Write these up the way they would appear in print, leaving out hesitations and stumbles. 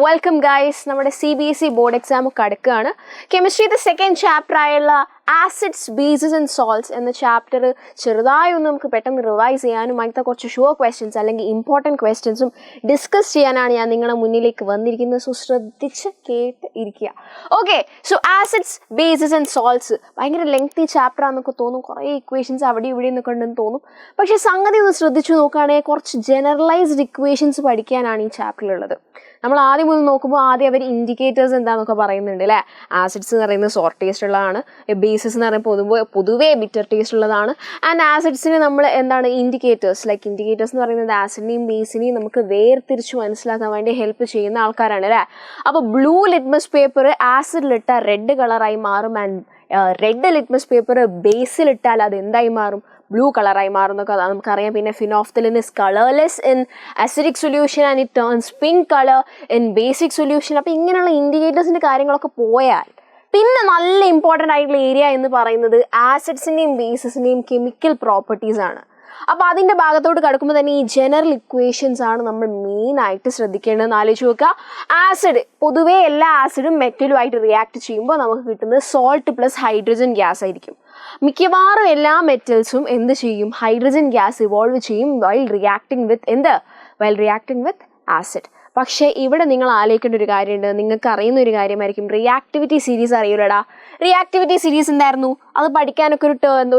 welcome guys. നമ്മുടെ CBSE board exam ഒക്കെ അടുക്കുകയാണ്. കെമിസ്ട്രിയുടെ second chapter ആയുള്ള ആസിഡ്സ്, ബേസസ് ആൻഡ് സോൾട്ട്സ് എന്ന ചാപ്റ്റർ ചെറുതായി ഒന്ന് നമുക്ക് പെട്ടെന്ന് റിവൈസ് ചെയ്യാനും അതിനകത്തെ കുറച്ച് ഷുവർ ക്വസ്റ്റ്യൻസ് അല്ലെങ്കിൽ ഇമ്പോർട്ടൻറ്റ് ക്വസ്റ്റ്യൻസും ഡിസ്കസ് ചെയ്യാനാണ് ഞാൻ നിങ്ങളുടെ മുന്നിലേക്ക് വന്നിരിക്കുന്നത്. സോ ശ്രദ്ധിച്ച് കേട്ട് ഇരിക്കുക. Okay, so acids, bases and salts ഭയങ്കര ലെങ്തി ചാപ്റ്റർ ആണെന്നൊക്കെ തോന്നും. കുറേ ഇക്വേഷൻസ് അവിടെ ഇവിടെ നിന്നൊക്കെ ഉണ്ടെന്ന് തോന്നും. പക്ഷേ സംഗതി ഒന്ന് ശ്രദ്ധിച്ചു നോക്കുകയാണെങ്കിൽ കുറച്ച് ജനറലൈസ്ഡ് ഇക്വേഷൻസ് പഠിക്കാനാണ് ഈ ചാപ്റ്ററിലുള്ളത്. നമ്മൾ ആദ്യം മുതൽ നോക്കുമ്പോൾ ആദ്യം അവർ ഇൻഡിക്കേറ്റേഴ്സ് എന്താണെന്നൊക്കെ പറയുന്നുണ്ട് അല്ലേ. ആസിഡ്സ് എന്ന് പറയുന്നത് സോർട്ട് ടേസ്റ്റ് ഉള്ളതാണ്, ബേസസ് എന്ന് പറയുമ്പോൾ പൊതുവേ ബിറ്റർ ടേസ്റ്റ് ഉള്ളതാണ്. ആൻഡ് ആസിഡ്സിന് നമ്മൾ എന്താണ് ഇൻഡിക്കേറ്റേഴ്സ് എന്ന് പറയുന്നത് ആസിഡിനെയും ബേസിനെയും നമുക്ക് വേർതിരിച്ച് മനസ്സിലാക്കാൻ വേണ്ടി ഹെൽപ്പ് ചെയ്യുന്ന ആൾക്കാരാണ് അല്ലേ. അപ്പോൾ ബ്ലൂ ലിറ്റ്മസ് പേപ്പർ ആസിഡിലിട്ട റെഡ് കളറായി മാറും. ആൻഡ് റെഡ് ലിറ്റ്മസ് പേപ്പർ ബേസിലിട്ടാൽ അത് എന്തായി മാറും? ബ്ലൂ കളറായി മാറുന്നൊക്കെ നമുക്കറിയാം. പിന്നെ phenolphthalein is colourless in acidic solution and it turns pink colour in basic solution. അപ്പോൾ ഇങ്ങനെയുള്ള ഇൻഡിക്കേറ്റേഴ്സിൻ്റെ കാര്യങ്ങളൊക്കെ പോയാൽ പിന്നെ നല്ല ഇമ്പോർട്ടൻ്റ് ആയിട്ടുള്ള ഏരിയ എന്ന് പറയുന്നത് ആസിഡ്സിൻ്റെയും ബേസസിൻ്റെയും കെമിക്കൽ പ്രോപ്പർട്ടീസ് ആണ്. അപ്പോൾ അതിൻ്റെ ഭാഗത്തോട്ട് കിടക്കുമ്പോൾ തന്നെ ഈ ജനറൽ ഇക്വേഷൻസ് ആണ് നമ്മൾ മെയിനായിട്ട് ശ്രദ്ധിക്കേണ്ടതെന്ന് ആലോചിച്ച് നോക്കുക. ആസിഡ്, പൊതുവേ എല്ലാ ആസിഡും മെറ്റലുമായിട്ട് റിയാക്ട് ചെയ്യുമ്പോൾ നമുക്ക് കിട്ടുന്നത് സോൾട്ട് പ്ലസ് ഹൈഡ്രജൻ ഗ്യാസ് ആയിരിക്കും. മിക്കവാറും എല്ലാ മെറ്റൽസും എന്ത് ചെയ്യും? ഹൈഡ്രജൻ ഗ്യാസ് ഇവോൾവ് ചെയ്യും വൈൽ റിയാക്ടിങ് വിത്ത് ആസിഡ്. പക്ഷേ ഇവിടെ നിങ്ങൾ ആലോചിക്കേണ്ട ഒരു കാര്യമുണ്ട്. നിങ്ങൾക്ക് അറിയുന്ന ഒരു കാര്യമായിരിക്കും, റിയാക്ടിവിറ്റി സീരീസ് അറിയില്ലടാ. റിയാക്ടിവിറ്റി സീരീസ് എന്തായിരുന്നു? അത് പഠിക്കാനൊക്കെ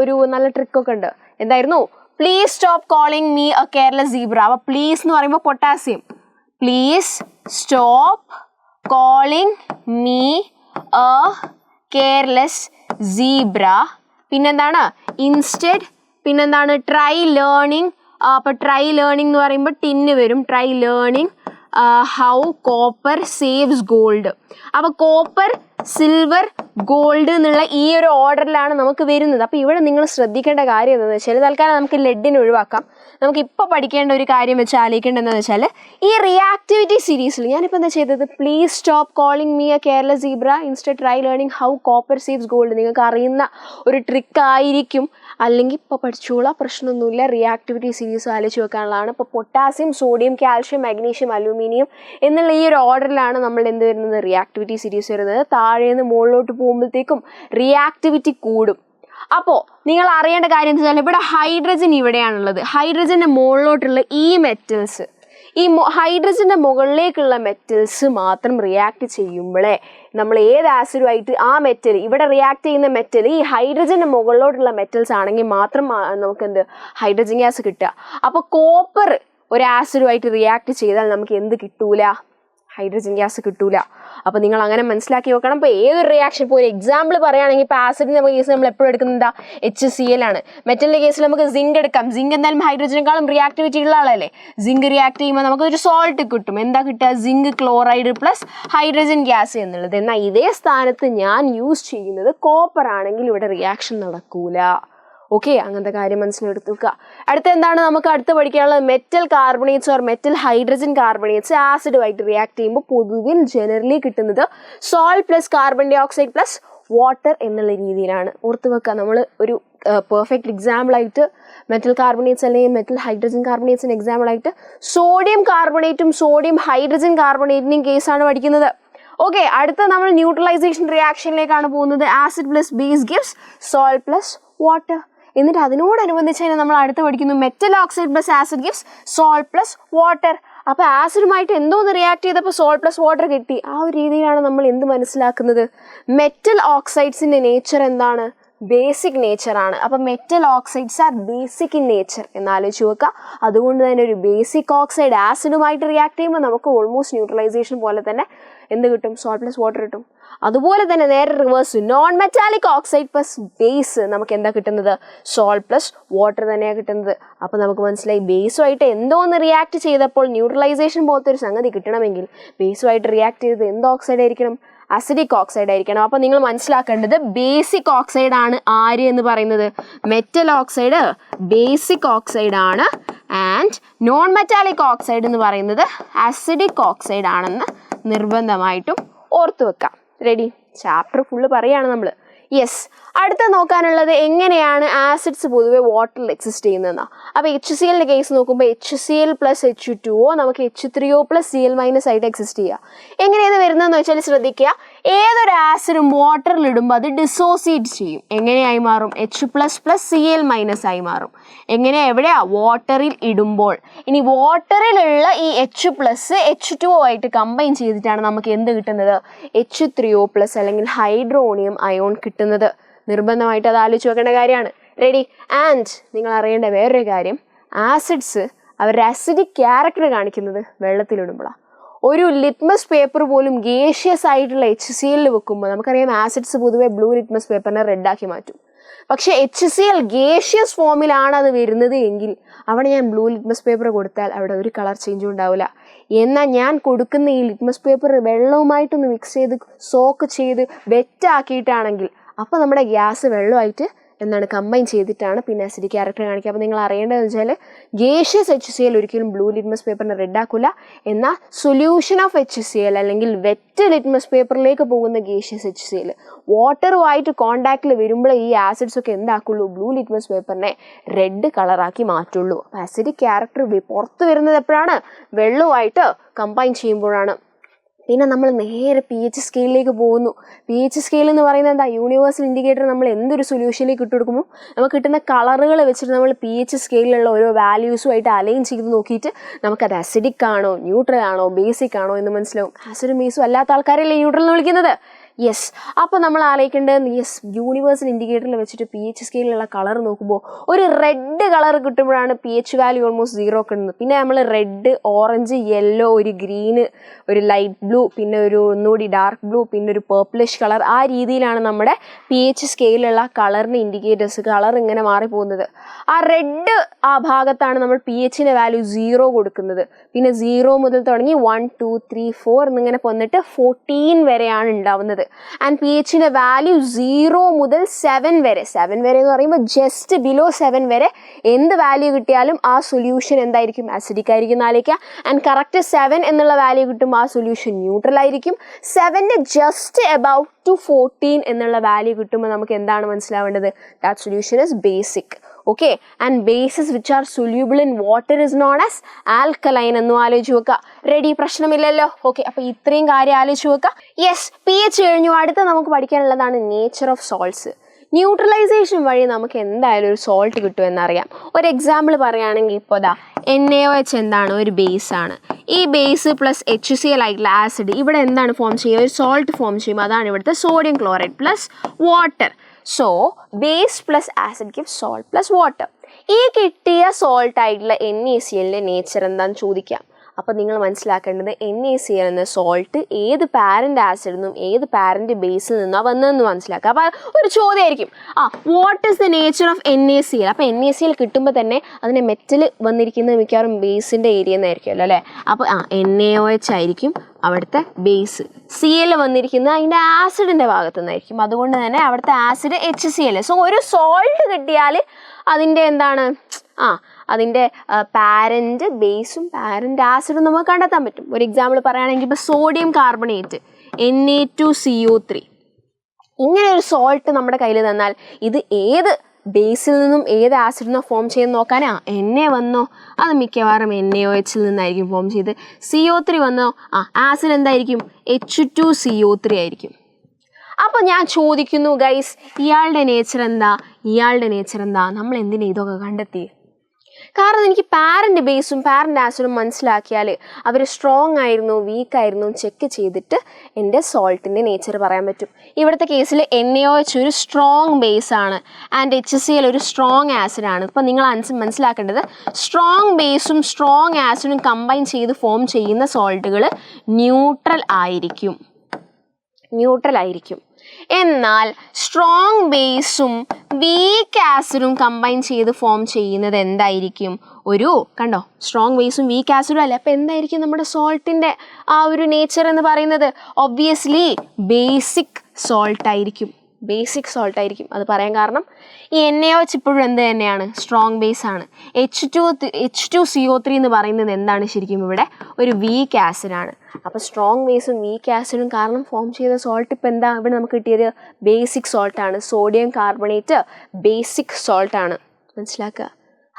ഒരു നല്ല ട്രിക്കൊക്കെ ഉണ്ട്. എന്തായിരുന്നു? Please stop calling me A careless zebra. അപ്പോൾ പ്ലീസ് എന്ന് പറയുമ്പോൾ potassium. Please stop calling me A careless zebra. പിന്നെന്താണ്? ഇൻസ്റ്റെഡ്. പിന്നെന്താണ്? Try learning. അപ്പോൾ ട്രൈ ലേണിംഗ് എന്ന് പറയുമ്പോൾ ടിന്ന് വരും. Try learning how copper saves gold. അപ്പോൾ കോപ്പർ, സിൽവർ, ഗോൾഡ് എന്നുള്ള ഈ ഒരു ഓർഡറിലാണ് നമുക്ക് വരുന്നത്. അപ്പോൾ ഇവിടെ നിങ്ങൾ ശ്രദ്ധിക്കേണ്ട കാര്യം എന്താണെന്ന് വെച്ചാൽ, തൽക്കാലം നമുക്ക് ലെഡിനെ ഒഴിവാക്കാം. നമുക്ക് ഇപ്പോൾ പഠിക്കേണ്ട ഒരു കാര്യം വെച്ച് ആലോചിക്കേണ്ടതെന്ന് വെച്ചാൽ, ഈ റിയാക്ടിവിറ്റി സീരീസിൽ ഞാനിപ്പോൾ എന്താ ചെയ്തത്? Please stop calling me A careless zebra, instead try learning how copper saves gold. നിങ്ങൾക്ക് അറിയുന്ന ഒരു ട്രിക്ക് ആയിരിക്കും, അല്ലെങ്കിൽ ഇപ്പോൾ പഠിച്ചോളാം, പ്രശ്നമൊന്നുമില്ല. റിയാക്ടിവിറ്റി സീരീസ് ആലോചിച്ച് വെക്കാനുള്ളതാണ്. ഇപ്പോൾ potassium, sodium, calcium, magnesium, aluminium എന്നുള്ള ഈ ഒരു ഓർഡറിലാണ് നമ്മൾ എന്ത് വരുന്നത്? റിയാക്ടിവിറ്റി സീരീസ് വരുന്നത്. താഴേന്ന് മുകളിലോട്ട് പോകുമ്പോഴത്തേക്കും റിയാക്ടിവിറ്റി കൂടും. അപ്പോൾ നിങ്ങൾ അറിയേണ്ട കാര്യം എന്താ വെച്ചാൽ, ഇവിടെ ഹൈഡ്രജൻ ഇവിടെയാണുള്ളത്. ഹൈഡ്രജൻ്റെ മുകളിലോട്ടുള്ള ഈ മെറ്റൽസ്, ഈ ഹൈഡ്രജൻ്റെ മുകളിലേക്കുള്ള മെറ്റൽസ് മാത്രം റിയാക്ട് ചെയ്യുമ്പോഴേ നമ്മൾ ഏത് ആസിഡുമായിട്ട് ആ മെറ്റൽ, ഇവിടെ റിയാക്ട് ചെയ്യുന്ന മെറ്റൽ ഈ ഹൈഡ്രജൻ്റെ മുകളിലോട്ടുള്ള മെറ്റൽസ് ആണെങ്കിൽ മാത്രം നമുക്ക് എന്ത് ഹൈഡ്രജൻ ഗ്യാസ് കിട്ടുക. അപ്പോൾ കോപ്പർ ഒരു ആസിഡുമായിട്ട് റിയാക്ട് ചെയ്താൽ നമുക്ക് എന്ത് കിട്ടൂല? ഹൈഡ്രജൻ ഗ്യാസ് കിട്ടൂല. അപ്പോൾ നിങ്ങൾ അങ്ങനെ മനസ്സിലാക്കി വെക്കണം. ഇപ്പോൾ ഏതൊരു റിയാക്ഷൻ, ഇപ്പോൾ ഒരു എക്സാമ്പിൾ പറയുകയാണെങ്കിൽ, ഇപ്പോൾ ആസിഡിൻ്റെ കേസ് നമ്മൾ എപ്പോഴും എടുക്കുന്നത് എന്താ? HCl ആണ്. മെറ്റലിൻ്റെ കേസിൽ നമുക്ക് സിങ്ക് എടുക്കാം. സിങ്ക് എന്തായാലും ഹൈഡ്രജനേക്കാളും റിയാക്ടിവിറ്റി ഉള്ള ആളല്ലേ. സിങ്ക് റിയാക്ട് ചെയ്യുമ്പോൾ നമുക്കൊരു സോൾട്ട് കിട്ടും. എന്താ കിട്ടുക? Zinc chloride plus hydrogen gas എന്നുള്ളത്. എന്നാൽ ഇതേ സ്ഥാനത്ത് ഞാൻ യൂസ് ചെയ്യുന്നത് കോപ്പർ ആണെങ്കിൽ ഇവിടെ റിയാക്ഷൻ നടക്കൂല. ഓക്കെ, അങ്ങനത്തെ കാര്യം മനസ്സിലെടുത്ത് വെക്കുക. അടുത്ത എന്താണ് നമുക്ക് അടുത്ത് പഠിക്കാനുള്ളത്? Metal carbonates or metal hydrogen carbonates ആസിഡുമായിട്ട് റിയാക്ട് ചെയ്യുമ്പോൾ പൊതുവിൽ ജനറലി കിട്ടുന്നത് salt plus carbon dioxide plus water എന്നുള്ള രീതിയിലാണ്. ഓർത്ത് വെക്കുക. നമ്മൾ ഒരു പെർഫെക്റ്റ് എക്സാമ്പിളായിട്ട് മെറ്റൽ കാർബണേറ്റ്സ് അല്ലെങ്കിൽ മെറ്റൽ ഹൈഡ്രജൻ കാർബണേറ്റ്സിന് എക്സാമ്പിളായിട്ട് സോഡിയം കാർബണേറ്റും സോഡിയം ഹൈഡ്രജൻ കാർബണേറ്റിൻ്റെയും കേസാണ് പഠിക്കുന്നത്. ഓക്കെ, അടുത്ത നമ്മൾ ന്യൂട്രലൈസേഷൻ റിയാക്ഷനിലേക്കാണ് പോകുന്നത്. Acid plus base gives salt plus water. എന്നിട്ട് അതിനോടനുബന്ധിച്ച് തന്നെ നമ്മൾ അടുത്ത് പഠിക്കുന്നു metal oxide plus acid gives salt plus water. അപ്പോൾ ആസിഡുമായിട്ട് എന്തോന്ന് റിയാക്ട് ചെയ്തപ്പോൾ സോൾട്ട് പ്ലസ് വാട്ടർ കിട്ടി. ആ ഒരു രീതിയിലാണ് നമ്മൾ എന്ത് മനസ്സിലാക്കുന്നത്? മെറ്റൽ ഓക്സൈഡ്സിൻ്റെ നേച്ചർ എന്താണ്? ബേസിക് നേച്ചറാണ്. അപ്പോൾ metal oxides are basic in nature എന്നാലോചിച്ച് വെക്കുക. അതുകൊണ്ട് തന്നെ ഒരു ബേസിക് ഓക്സൈഡ് ആസിഡുമായിട്ട് റിയാക്ട് ചെയ്യുമ്പോൾ നമുക്ക് ഓൾമോസ്റ്റ് ന്യൂട്രലൈസേഷൻ പോലെ തന്നെ എന്ത് കിട്ടും? സോൾട്ട് പ്ലസ് വാട്ടർ കിട്ടും. അതുപോലെ തന്നെ നേരെ reverse, non metallic oxide plus base നമുക്ക് എന്താ കിട്ടുന്നത്? സോൾട്ട് പ്ലസ് വാട്ടർ തന്നെയാണ് കിട്ടുന്നത്. അപ്പോൾ നമുക്ക് മനസ്സിലായി, ബേസുമായിട്ട് എന്തോന്ന് റിയാക്ട് ചെയ്തപ്പോൾ ന്യൂട്രലൈസേഷൻ പോലത്തെ ഒരു സംഗതി കിട്ടണമെങ്കിൽ ബേസുമായിട്ട് റിയാക്ട് ചെയ്തത് എന്ത് ഓക്സൈഡ് ആയിരിക്കണം? അസിഡിക് ഓക്സൈഡ് ആയിരിക്കണം. അപ്പോൾ നിങ്ങൾ മനസ്സിലാക്കേണ്ടത് ബേസിക് ഓക്സൈഡ് ആണ് ആര് എന്ന് പറയുന്നത്? മെറ്റൽ ഓക്സൈഡ് ബേസിക് ഓക്സൈഡ് ആണ്. ആൻഡ് നോൺ മെറ്റാലിക് ഓക്സൈഡ് എന്ന് പറയുന്നത് അസിഡിക് ഓക്സൈഡ് ആണെന്ന് നിർബന്ധമായിട്ടും ഓർത്തു വെക്കാം. റെഡി? ചാപ്റ്റർ ഫുള്ള് പറയുകയാണ് നമ്മൾ. യെസ്, അടുത്ത നോക്കാനുള്ളത് എങ്ങനെയാണ് ആസിഡ്സ് പൊതുവെ വാട്ടറിൽ എക്സിസ്റ്റ് ചെയ്യുന്നതെന്നാണ്. അപ്പോൾ HCl കേസ് നോക്കുമ്പോൾ HCl + H2O നമുക്ക് H3O + Cl- ആയിട്ട് എക്സിസ്റ്റ് ചെയ്യുക. എങ്ങനെയാണ് വരുന്നതെന്ന് വെച്ചാൽ ശ്രദ്ധിക്കുക, ഏതൊരു ആസിഡും വാട്ടറിൽ ഇടുമ്പോൾ അത് ഡിസോസിയേറ്റ് ചെയ്യും. എങ്ങനെയായി മാറും? H+ Cl- ആയി മാറും. എങ്ങനെയാ? എവിടെയാ? വാട്ടറിൽ ഇടുമ്പോൾ. ഇനി വാട്ടറിലുള്ള ഈ H+ H2O ആയിട്ട് കമ്പൈൻ ചെയ്തിട്ടാണ് നമുക്ക് എന്ത് കിട്ടുന്നത്? H3O+ അല്ലെങ്കിൽ ഹൈഡ്രോണിയം അയോൺ കിട്ടുന്നത്. നിർബന്ധമായിട്ട് അത് ആലോചിച്ച് വെക്കേണ്ട കാര്യമാണ്. റെഡി? ആൻഡ് നിങ്ങൾ അറിയേണ്ട വേറൊരു കാര്യം, ആസിഡ്സ് അവരുടെ അസിഡിക് ക്യാരക്ടർ കാണിക്കുന്നത് വെള്ളത്തിലിടുമ്പോഴാണ്. ഒരു ലിറ്റ്മസ് പേപ്പർ പോലും ഗേഷ്യസ് ആയിട്ടുള്ള HCl വെക്കുമ്പോൾ നമുക്കറിയാം ആസിഡ്സ് പൊതുവെ ബ്ലൂ ലിറ്റ്മസ് പേപ്പറിനെ റെഡാക്കി മാറ്റും. പക്ഷേ HCl ഗേഷ്യസ് ഫോമിലാണ് അത് വരുന്നത് എങ്കിൽ അവിടെ ഞാൻ ബ്ലൂ ലിറ്റ്മസ് പേപ്പർ കൊടുത്താൽ അവിടെ ഒരു കളർ ചേഞ്ചും ഉണ്ടാവില്ല. എന്നാൽ ഞാൻ കൊടുക്കുന്ന ഈ ലിറ്റ്മസ് പേപ്പർ വെള്ളവുമായിട്ടൊന്ന് മിക്സ് ചെയ്ത് സോക്ക് ചെയ്ത് വെറ്റാക്കിയിട്ടാണെങ്കിൽ അപ്പോൾ നമ്മുടെ ഗ്യാസ് വെള്ളമായിട്ട് കമ്പൈൻ ചെയ്തിട്ടാണ് പിന്നെ അസിഡിക് ക്യാരക്ടർ കാണിക്കുക. അപ്പോൾ നിങ്ങൾ അറിയേണ്ടതെന്ന് വെച്ചാൽ ഗേഷ്യസ് HCl ഒരിക്കലും ബ്ലൂ ലിറ്റ്മസ് പേപ്പറിനെ റെഡാക്കില്ല. എന്നാൽ സൊല്യൂഷൻ ഓഫ് HCl അല്ലെങ്കിൽ വെറ്റ് ലിറ്റ്മസ് പേപ്പറിലേക്ക് പോകുന്ന ഗേഷ്യസ് HCl വാട്ടറുമായിട്ട് കോണ്ടാക്റ്റിൽ വരുമ്പോൾ ഈ ആസിഡ്സ് ഒക്കെ എന്താക്കുള്ളൂ? ബ്ലൂ ലിറ്റ്മസ് പേപ്പറിനെ റെഡ് കളറാക്കി മാറ്റുള്ളൂ. അപ്പോൾ അസിഡിക് ക്യാരക്ടർ പുറത്ത് വരുന്നത് എപ്പോഴാണ്? വെള്ളവുമായിട്ട് കമ്പൈൻ ചെയ്യുമ്പോഴാണ്. പിന്നെ നമ്മൾ നേരെ pH സ്കെയിലിലേക്ക് പോകുന്നു. pH സ്കെയിൽ എന്ന് പറയുന്നത് എന്താ? യൂണിവേഴ്സൽ ഇൻഡിക്കേറ്റർ നമ്മൾ എന്തൊരു സൊല്യൂഷനിലേക്ക് ഇട്ട് കൊടുക്കുമ്പോൾ നമുക്ക് കിട്ടുന്ന കളറുകൾ വെച്ചിട്ട് നമ്മൾ pH സ്കെയിലുള്ള ഓരോ വാല്യൂസുമായിട്ട് അലൈൻ ചെയ്ത് നോക്കിയിട്ട് നമുക്കത് അസിഡിക് ആണോ ന്യൂട്രൽ ആണോ ബേസിക് ആണോ എന്ന് മനസ്സിലാവും. ആസിഡും ബേസും അല്ലാത്ത ആൾക്കാരല്ലേ ന്യൂട്രൽ എന്ന് വിളിക്കുന്നത്? യെസ്. അപ്പോൾ നമ്മൾ ആലോചിക്കേണ്ടത് യൂണിവേഴ്സൽ ഇൻഡിക്കേറ്ററിൽ വെച്ചിട്ട് pH സ്കെയിലുള്ള കളർ നോക്കുമ്പോൾ ഒരു റെഡ് കളർ കിട്ടുമ്പോഴാണ് pH വാല്യൂ ഓൾമോസ്റ്റ് 0 കിട്ടുന്നത്. പിന്നെ നമ്മൾ റെഡ്, ഓറഞ്ച്, യെല്ലോ, ഒരു ഗ്രീന്, ഒരു ലൈറ്റ് ബ്ലൂ, പിന്നെ ഒരു ഒന്നുകൂടി ഡാർക്ക് ബ്ലൂ, പിന്നെ ഒരു പേർപ്പിളിഷ് കളർ, ആ രീതിയിലാണ് നമ്മുടെ pH സ്കെയിലുള്ള കളറിന് ഇൻഡിക്കേറ്റേഴ്സ് കളർ ഇങ്ങനെ മാറിപ്പോകുന്നത്. ആ റെഡ് ആ ഭാഗത്താണ് നമ്മൾ pHൻ്റെ വാല്യൂ 0 കൊടുക്കുന്നത്. പിന്നെ 0 മുതൽ തുടങ്ങി 1, 2, 3, 4 എന്നിങ്ങനെ വന്നിട്ട് 14 വരെയാണ് ഉണ്ടാവുന്നത്. ആൻഡ് pHൻ്റെ വാല്യൂ 0 മുതൽ 7 വരെ എന്ന് പറയുമ്പോൾ ജസ്റ്റ് ബിലോ 7 വരെ എന്ത് വാല്യൂ കിട്ടിയാലും ആ സൊല്യൂഷൻ എന്തായിരിക്കും? അസിഡിക് ആയിരിക്കും ആലോചിക്കുക. ആൻഡ് കറക്റ്റ് 7 എന്നുള്ള വാല്യൂ കിട്ടുമ്പോൾ ആ സൊല്യൂഷൻ ന്യൂട്രൽ ആയിരിക്കും. 7ന് ജസ്റ്റ് അബൌട്ട് ടു 14 എന്നുള്ള വാല്യൂ കിട്ടുമ്പോൾ നമുക്ക് എന്താണ് മനസ്സിലാവേണ്ടത്? That solution is basic. Okay. And bases which are soluble in water is known as alkaline എന്നും ആലോചിച്ച് വെക്കുക. റെഡി? പ്രശ്നമില്ലല്ലോ. ഓക്കെ. അപ്പോൾ ഇത്രയും കാര്യം ആലോചിച്ച് വെക്കുക. യെസ്, pH കഴിഞ്ഞു. അടുത്ത നമുക്ക് പഠിക്കാനുള്ളതാണ് നേച്ചർ ഓഫ് സോൾട്ട്സ്. ന്യൂട്രലൈസേഷൻ വഴി നമുക്ക് എന്തായാലും ഒരു സോൾട്ട് കിട്ടുമെന്നറിയാം. ഒരു എക്സാമ്പിൾ പറയുകയാണെങ്കിൽ ഇപ്പോൾ NaOH എന്താണ്? ഒരു ബേസ് ആണ്. ഈ ബേസ് പ്ലസ് HCl ആയിട്ടുള്ള ആസിഡ് ഇവിടെ എന്താണ് ഫോം ചെയ്യുക? ഒരു സോൾട്ട് ഫോം ചെയ്യും. അതാണ് ഇവിടുത്തെ sodium chloride plus water. So base plus acid give salt plus water. ഈ കിട്ടിയ സോൾട്ട് ആയിട്ടുള്ള NaClൻ്റെ നേച്ചർ എന്താണെന്ന് ചോദിക്കാം. അപ്പോൾ നിങ്ങൾ മനസ്സിലാക്കേണ്ടത് NaCl എന്ന സോൾട്ട് ഏത് പാരൻ്റ് ആസിഡിൽ നിന്നും ഏത് പാരൻ്റ് ബേസിൽ നിന്നാണ് വന്നതെന്ന് മനസ്സിലാക്കുക. അപ്പോൾ ഒരു ചോദ്യമായിരിക്കും, what is the nature of NaCl? അപ്പോൾ NaCl കിട്ടുമ്പോൾ തന്നെ അതിൻ്റെ മെറ്റൽ വന്നിരിക്കുന്നത് മിക്കവാറും ബേസിൻ്റെ ഏരിയ എന്നായിരിക്കുമല്ലോ അല്ലേ? അപ്പോൾ NaOH ആയിരിക്കും അവിടുത്തെ ബേസ്. Cl വന്നിരിക്കുന്നത് അതിൻ്റെ ആസിഡിൻ്റെ ഭാഗത്തു നിന്നായിരിക്കും. അതുകൊണ്ട് തന്നെ അവിടുത്തെ ആസിഡ് HCl. സോ ഒരു സോൾട്ട് കിട്ടിയാൽ അതിൻ്റെ എന്താണ്? അതിൻ്റെ പാരൻ്റ് ബേസും പാരൻ്റ് ആസിഡും നമുക്ക് കണ്ടെത്താൻ പറ്റും. ഒരു എക്സാമ്പിൾ പറയുകയാണെങ്കിൽ ഇപ്പോൾ സോഡിയം കാർബണേറ്റ് Na2CO3 ഇങ്ങനെ ഒരു സോൾട്ട് നമ്മുടെ കയ്യിൽ തന്നാൽ ഇത് ഏത് ബേസിൽ നിന്നും ഏത് ആസിഡിൽ നിന്നോ ഫോം ചെയ്ത് നോക്കാനാ? Na വന്നോ? അത് മിക്കവാറും NaOHൽ നിന്നായിരിക്കും ഫോം ചെയ്ത്. CO3 വന്നോ? ആസിഡ് എന്തായിരിക്കും? H2CO3 ആയിരിക്കും. അപ്പോൾ ഞാൻ ചോദിക്കുന്നു ഗൈസ്, ഇയാളുടെ നേച്ചർ എന്താ? നമ്മൾ എന്തിനാ ഇതൊക്കെ കണ്ടെത്തി? കാരണം എനിക്ക് പാരൻ്റ് ബേസും പാരൻ്റ് ആസിഡും മനസ്സിലാക്കിയാൽ അവർ സ്ട്രോങ് ആയിരുന്നു വീക്ക് ആയിരുന്നു ചെക്ക് ചെയ്തിട്ട് എൻ്റെ സോൾട്ടിൻ്റെ നേച്ചർ പറയാൻ പറ്റും. ഇവിടുത്തെ കേസിൽ NaOH ഒരു സ്ട്രോങ് ബേസ് ആണ് ആൻഡ് HCl ഒരു സ്ട്രോങ് ആസിഡാണ്. ഇപ്പോൾ നിങ്ങൾ മനസ്സിലാക്കേണ്ടത് സ്ട്രോങ് ബേസും സ്ട്രോങ് ആസിഡും കമ്പൈൻ ചെയ്ത് ഫോം ചെയ്യുന്ന സോൾട്ടുകൾ ന്യൂട്രൽ ആയിരിക്കും. എന്നാൽ സ്ട്രോങ് ബേസും വീക്ക് ആസിഡും കമ്പൈൻ ചെയ്ത് ഫോം ചെയ്യുന്നത് എന്തായിരിക്കും? കണ്ടോ, സ്ട്രോങ് ബേസും വീക്ക് ആസിഡും അല്ലേ? അപ്പോൾ എന്തായിരിക്കും നമ്മുടെ സോൾട്ടിൻ്റെ ആ ഒരു നേച്ചർ എന്ന് പറയുന്നത്? ഒബ്വിയസ്ലി ബേസിക് സോൾട്ട് ആയിരിക്കും. ബേസിക് സോൾട്ട് ആയിരിക്കും. അത് പറയാൻ കാരണം ഈ NaOH ഇപ്പോഴും എന്ത് തന്നെയാണ്, സ്ട്രോങ് ബേസ് ആണ്. H2CO3 എന്ന് പറയുന്നത് എന്താണ് ശരിക്കും ഇവിടെ ഒരു വീക്ക് ആസിഡാണ്. അപ്പോൾ സ്ട്രോങ് ബേസും വീക്ക് ആസിഡും കാരണം ഫോം ചെയ്ത സോൾട്ട് ഇപ്പോൾ എന്താ ഇവിടെ നമുക്ക് കിട്ടിയത്, ബേസിക് സോൾട്ടാണ്. സോഡിയം കാർബണേറ്റ് ബേസിക് സോൾട്ടാണ്. മനസ്സിലാക്കുക.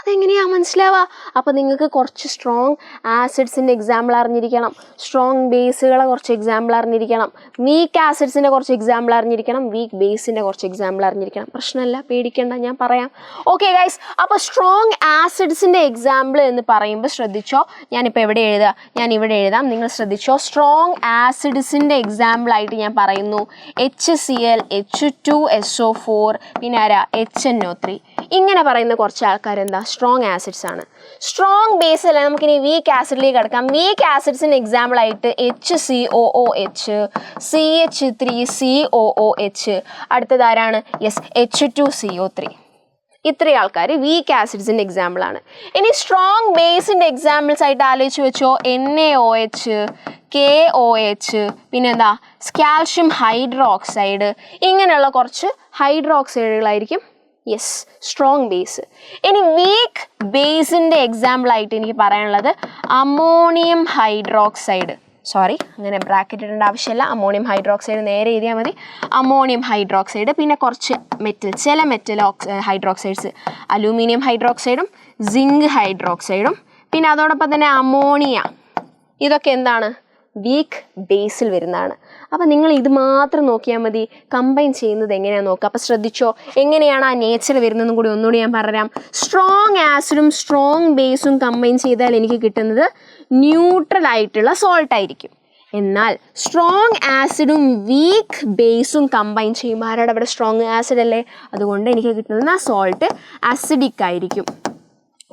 അതെങ്ങനെയാണ് മനസ്സിലാവുക? അപ്പോൾ നിങ്ങൾക്ക് കുറച്ച് സ്ട്രോങ് ആസിഡ്സിൻ്റെ എക്സാമ്പിൾ അറിഞ്ഞിരിക്കണം, സ്ട്രോങ് ബേസുകളെ കുറച്ച് എക്സാമ്പിൾ അറിഞ്ഞിരിക്കണം, വീക്ക് ആസിഡ്സിൻ്റെ കുറച്ച് എക്സാമ്പിൾ അറിഞ്ഞിരിക്കണം, വീക്ക് ബേസിൻ്റെ കുറച്ച് എക്സാമ്പിൾ അറിഞ്ഞിരിക്കണം. പ്രശ്നമല്ല, പേടിക്കേണ്ട, ഞാൻ പറയാം. ഓക്കെ ഗൈസ്, അപ്പോൾ സ്ട്രോങ് ആസിഡ്സിൻ്റെ എക്സാമ്പിൾ എന്ന് പറയുമ്പോൾ ശ്രദ്ധിച്ചോ, ഞാനിപ്പോൾ എവിടെ എഴുതുക, ഞാൻ ഇവിടെ എഴുതാം, നിങ്ങൾ ശ്രദ്ധിച്ചോ. സ്ട്രോങ് ആസിഡ്സിൻ്റെ എക്സാമ്പിളായിട്ട് ഞാൻ പറയുന്നു HCl, H2SO4, പിന്നെ ആരാ, HNO3. ഇങ്ങനെ പറയുന്ന കുറച്ച് ആൾക്കാരെന്താ, സ്ട്രോങ് ആസിഡ്സ് ആണ്. സ്ട്രോങ് ബേസ് അല്ല, നമുക്കിനി വീക്ക് ആസിഡിലേക്ക് കിടക്കാം. വീക്ക് ആസിഡ്സിന് എക്സാമ്പിൾ ആയിട്ട് HCOOH, CH3COOH, അടുത്തതാരാണ്, യെസ്, H2CO3. ഇത്രയും ആൾക്കാർ വീക്ക് ആസിഡ്സിൻ്റെ എക്സാമ്പിളാണ്. ഇനി സ്ട്രോങ് ബേസിൻ്റെ എക്സാമ്പിൾസ് ആയിട്ട് ആലോചിച്ച് വെച്ചോ, NaOH, KOH, പിന്നെന്താ, കാൽഷ്യം ഹൈഡ്രോക്സൈഡ്, ഇങ്ങനെയുള്ള കുറച്ച് ഹൈഡ്രോക്സൈഡുകളായിരിക്കും യെസ് സ്ട്രോങ് ബേസ്. ഇനി വീക്ക് ബേസിൻ്റെ എക്സാമ്പിളായിട്ട് എനിക്ക് പറയാനുള്ളത് അമോണിയം ഹൈഡ്രോക്സൈഡ്. സോറി, അങ്ങനെ ബ്രാക്കറ്റ് ഇടേണ്ട ആവശ്യമില്ല, അമോണിയം ഹൈഡ്രോക്സൈഡ് നേരെ എഴുതിയാൽ മതി. അമോണിയം ഹൈഡ്രോക്സൈഡ്, പിന്നെ കുറച്ച് ചില മെറ്റൽ ഹൈഡ്രോക്സൈഡ്സ്, അലൂമിനിയം ഹൈഡ്രോക്സൈഡും സിങ്ക് ഹൈഡ്രോക്സൈഡും, പിന്നെ അതോടൊപ്പം തന്നെ അമോണിയ, ഇതൊക്കെ എന്താണ്, വീക്ക് ബേസിൽ വരുന്നതാണ്. അപ്പോൾ നിങ്ങൾ ഇത് മാത്രം നോക്കിയാൽ മതി, കമ്പൈൻ ചെയ്യുന്നത് എങ്ങനെയാണെന്ന് നോക്കുക. അപ്പോൾ ശ്രദ്ധിച്ചോ, എങ്ങനെയാണ് ആ നേച്ചർ വരുന്നതെന്നും കൂടി ഒന്നുകൂടി ഞാൻ പറയാം. സ്ട്രോങ് ആസിഡും സ്ട്രോങ് ബേസും കമ്പൈൻ ചെയ്താൽ എനിക്ക് കിട്ടുന്നത് ന്യൂട്രൽ ആയിട്ടുള്ള സോൾട്ട് ആയിരിക്കും. എന്നാൽ സ്ട്രോങ് ആസിഡും വീക്ക് ബേസും കമ്പൈൻ ചെയ്യുമ്പോൾ ആരാടെ അവിടെ സ്ട്രോങ് ആസിഡ് അല്ലേ, അതുകൊണ്ട് എനിക്ക് കിട്ടുന്ന ആ സോൾട്ട് അസിഡിക് ആയിരിക്കും.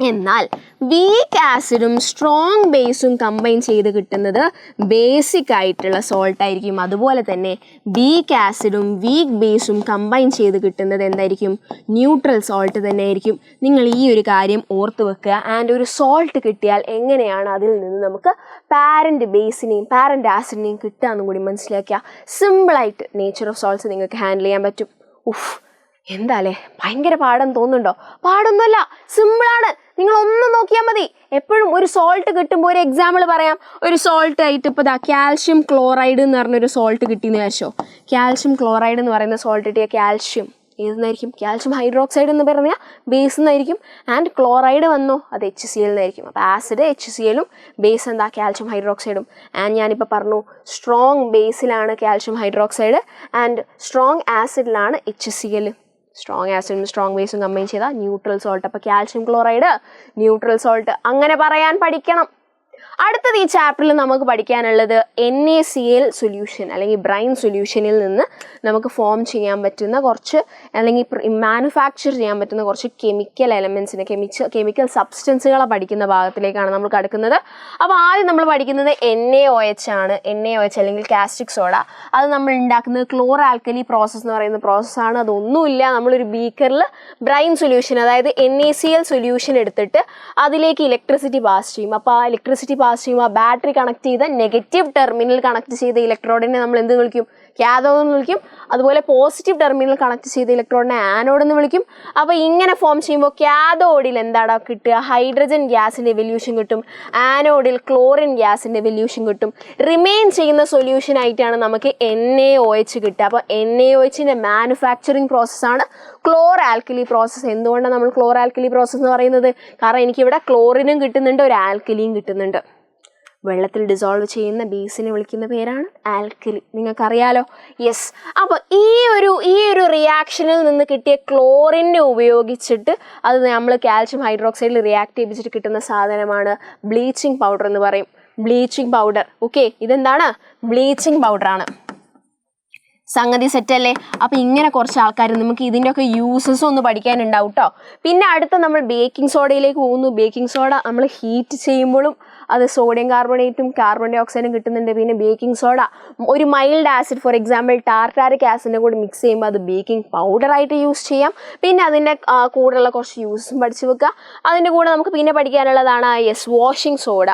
എന്നാൽ വീക്ക് ആസിഡും സ്ട്രോങ് ബേസും കമ്പൈൻ ചെയ്ത് കിട്ടുന്നത് ബേസിക് ആയിട്ടുള്ള സോൾട്ട് ആയിരിക്കും. അതുപോലെ തന്നെ വീക്ക് ആസിഡും വീക്ക് ബേസും കമ്പൈൻ ചെയ്ത് കിട്ടുന്നത് എന്തായിരിക്കും, ന്യൂട്രൽ സോൾട്ട് തന്നെ ആയിരിക്കും. നിങ്ങൾ ഈ ഒരു കാര്യം ഓർത്ത് വെക്കുക. ആൻഡ് ഒരു സോൾട്ട് കിട്ടിയാൽ എങ്ങനെയാണ് അതിൽ നിന്ന് നമുക്ക് പാരൻറ്റ് ബേസിനെയും പാരൻറ്റ് ആസിഡിനെയും കിട്ടുക എന്നും കൂടി മനസ്സിലാക്കുക. സിമ്പിളായിട്ട് നേച്ചർ ഓഫ് സോൾട്ട്സ് നിങ്ങൾക്ക് ഹാൻഡിൽ ചെയ്യാൻ പറ്റും. എന്താ അല്ലേ, ഭയങ്കര പാടെന്ന് തോന്നുന്നുണ്ടോ? പാടൊന്നുമല്ല, സിമ്പിളാണ്. നിങ്ങളൊന്നും നോക്കിയാൽ മതി. എപ്പോഴും ഒരു സോൾട്ട് കിട്ടുമ്പോൾ ഒരു എക്സാമ്പിൾ പറയാം. ഒരു സോൾട്ട് ആയിട്ട് ഇപ്പോൾ കാൽഷ്യം ക്ലോറൈഡ് എന്ന് പറഞ്ഞൊരു സോൾട്ട് കിട്ടിയെന്ന് വിചാരിച്ചോ. കാൽഷ്യം ക്ലോറൈഡ് എന്ന് പറയുന്ന സോൾട്ട് കിട്ടിയ കാൽഷ്യം ഏതെന്നായിരിക്കും, കാൽഷ്യം ഹൈഡ്രോക്സൈഡ് എന്ന് പറഞ്ഞാൽ ബേസ് എന്നായിരിക്കും. ആൻഡ് ക്ലോറൈഡ് വന്നോ, അത് HCl എന്നായിരിക്കും. അപ്പോൾ ആസിഡ് HClഉം ബേസ് എന്താ, കാൽഷ്യം ഹൈഡ്രോക്സൈഡും. ആൻഡ് ഞാനിപ്പോൾ പറഞ്ഞു സ്ട്രോങ് ബേസിലാണ് കാൽഷ്യം ഹൈഡ്രോക്സൈഡ് ആൻഡ് സ്ട്രോങ് ആസിഡിലാണ് HCl. സ്ട്രോങ് ആസിഡും സ്ട്രോങ് ബേസും കമ്പൈൻ ചെയ്താൽ ന്യൂട്രൽ സോൾട്ട്. അപ്പോൾ കാൽഷ്യം ക്ലോറൈഡ് ന്യൂട്രൽ സോൾട്ട്, അങ്ങനെ പറയാൻ പഠിക്കണം. അടുത്തത് ഈ ചാപ്റ്ററിൽ നമുക്ക് പഠിക്കാനുള്ളത് NaCl സൊല്യൂഷൻ അല്ലെങ്കിൽ ബ്രൈൻ സൊല്യൂഷനിൽ നിന്ന് നമുക്ക് ഫോം ചെയ്യാൻ പറ്റുന്ന കുറച്ച് അല്ലെങ്കിൽ മാനുഫാക്ചർ ചെയ്യാൻ പറ്റുന്ന കുറച്ച് കെമിക്കൽ എലമെൻസിനെ കെമിക്കൽ സബ്സ്റ്റൻസുകളെ പഠിക്കുന്ന ഭാഗത്തിലേക്കാണ് നമ്മൾ കടക്കുന്നത്. അപ്പോൾ ആദ്യം നമ്മൾ പഠിക്കുന്നത് NaOH ആണ്. NaOH അല്ലെങ്കിൽ കാസ്റ്റിക് സോഡ. അത് നമ്മൾ ഉണ്ടാക്കുന്നത് ക്ലോർ ആൽക്കലി പ്രോസസ്സ് എന്ന് പറയുന്ന പ്രോസസ്സാണ്. അതൊന്നുമില്ല, നമ്മളൊരു ബീക്കറിൽ ബ്രൈൻ സൊല്യൂഷൻ അതായത് NaCl സൊല്യൂഷൻ എടുത്തിട്ട് അതിലേക്ക് ഇലക്ട്രിസിറ്റി പാസ് ചെയ്യും. അപ്പോൾ ആ ഇലക്ട്രിസിറ്റി പാസ് ചെയ്യുമ്പോൾ ബാറ്ററി കണക്ട് ചെയ്ത നെഗറ്റീവ് ടെർമിനൽ കണക്ട് ചെയ്ത ഇലക്ട്രോഡിനെ നമ്മൾ എന്ത് വിളിക്കും, കാഥോഡ് എന്ന് വിളിക്കും. അതുപോലെ പോസിറ്റീവ് ടെർമിനൽ കണക്ട് ചെയ്ത ഇലക്ട്രോഡിനെ ആനോഡ് എന്ന് വിളിക്കും. അപ്പോൾ ഇങ്ങനെ ഫോം ചെയ്യുമ്പോൾ കാഥോഡിൽ എന്താണ് കിട്ടുക, ഹൈഡ്രജൻ ഗ്യാസിൻ്റെ എവല്യൂഷൻ കിട്ടും. ആനോഡിൽ ക്ലോറിൻ ഗ്യാസിൻ്റെ എവല്യൂഷൻ കിട്ടും. റിമെയിൻ ചെയ്യുന്ന സൊല്യൂഷൻ ആയിട്ടാണ് നമുക്ക് NaOH കിട്ടുക. അപ്പോൾ NaOHൻ്റെ മാനുഫാക്ചറിങ് പ്രോസസ്സാണ് ക്ലോർ ആൽക്കലി പ്രോസസ്സ്. എന്തുകൊണ്ടാണ് നമ്മൾ ക്ലോർ ആൽക്കലി പ്രോസസ്സ് എന്ന് പറയുന്നത്? കാരണം എനിക്കിവിടെ ക്ലോറിനും കിട്ടുന്നുണ്ട്, ഒരു ആൽക്കലിയും കിട്ടുന്നുണ്ട്. വെള്ളത്തിൽ ഡിസോൾവ് ചെയ്യുന്ന ബേസിനെ വിളിക്കുന്ന പേരാണ് ആൽക്കലി. നിങ്ങൾക്കറിയാലോ. യെസ്. അപ്പോൾ ഈ ഒരു റിയാക്ഷനിൽ നിന്ന് കിട്ടിയ ക്ലോറിനെ ഉപയോഗിച്ചിട്ട് അത് നമ്മൾ കാൽഷ്യം ഹൈഡ്രോക്സൈഡിൽ റിയാക്ട് ചെയ്യിപ്പിച്ചിട്ട് കിട്ടുന്ന സാധനമാണ് ബ്ലീച്ചിങ് പൗഡർ എന്ന് പറയും. Bleaching powder. ഓക്കെ, ഇതെന്താണ്, ബ്ലീച്ചിങ് പൗഡറാണ്. സംഗതി സെറ്റല്ലേ? അപ്പോൾ ഇങ്ങനെ കുറച്ച് ആൾക്കാർ നമുക്ക് ഇതിൻ്റെയൊക്കെ യൂസസ് ഒന്ന് പഠിക്കാനുണ്ടാവും കേട്ടോ. പിന്നെ അടുത്ത നമ്മൾ ബേക്കിംഗ് സോഡയിലേക്ക് പോകുന്നു. ബേക്കിംഗ് സോഡ നമ്മൾ ഹീറ്റ് ചെയ്യുമ്പോഴും അത് സോഡിയം കാർബണേറ്റും കാർബൺ ഡൈ ഓക്സൈഡും കിട്ടുന്നുണ്ട്. പിന്നെ ബേക്കിംഗ് സോഡ ഒരു മൈൽഡ് ആസിഡ്, ഫോർ എക്സാമ്പിൾ ടാർട്ടാരിക് ആസിഡിൻ്റെ കൂടെ മിക്സ് ചെയ്യുമ്പോൾ അത് ബേക്കിംഗ് പൗഡറായിട്ട് യൂസ് ചെയ്യാം. പിന്നെ അതിൻ്റെ കൂടെയുള്ള കുറച്ച് യൂസും പഠിച്ചു വെക്കുക. അതിൻ്റെ കൂടെ നമുക്ക് പിന്നെ പഠിക്കാനുള്ളതാണ് yes washing soda.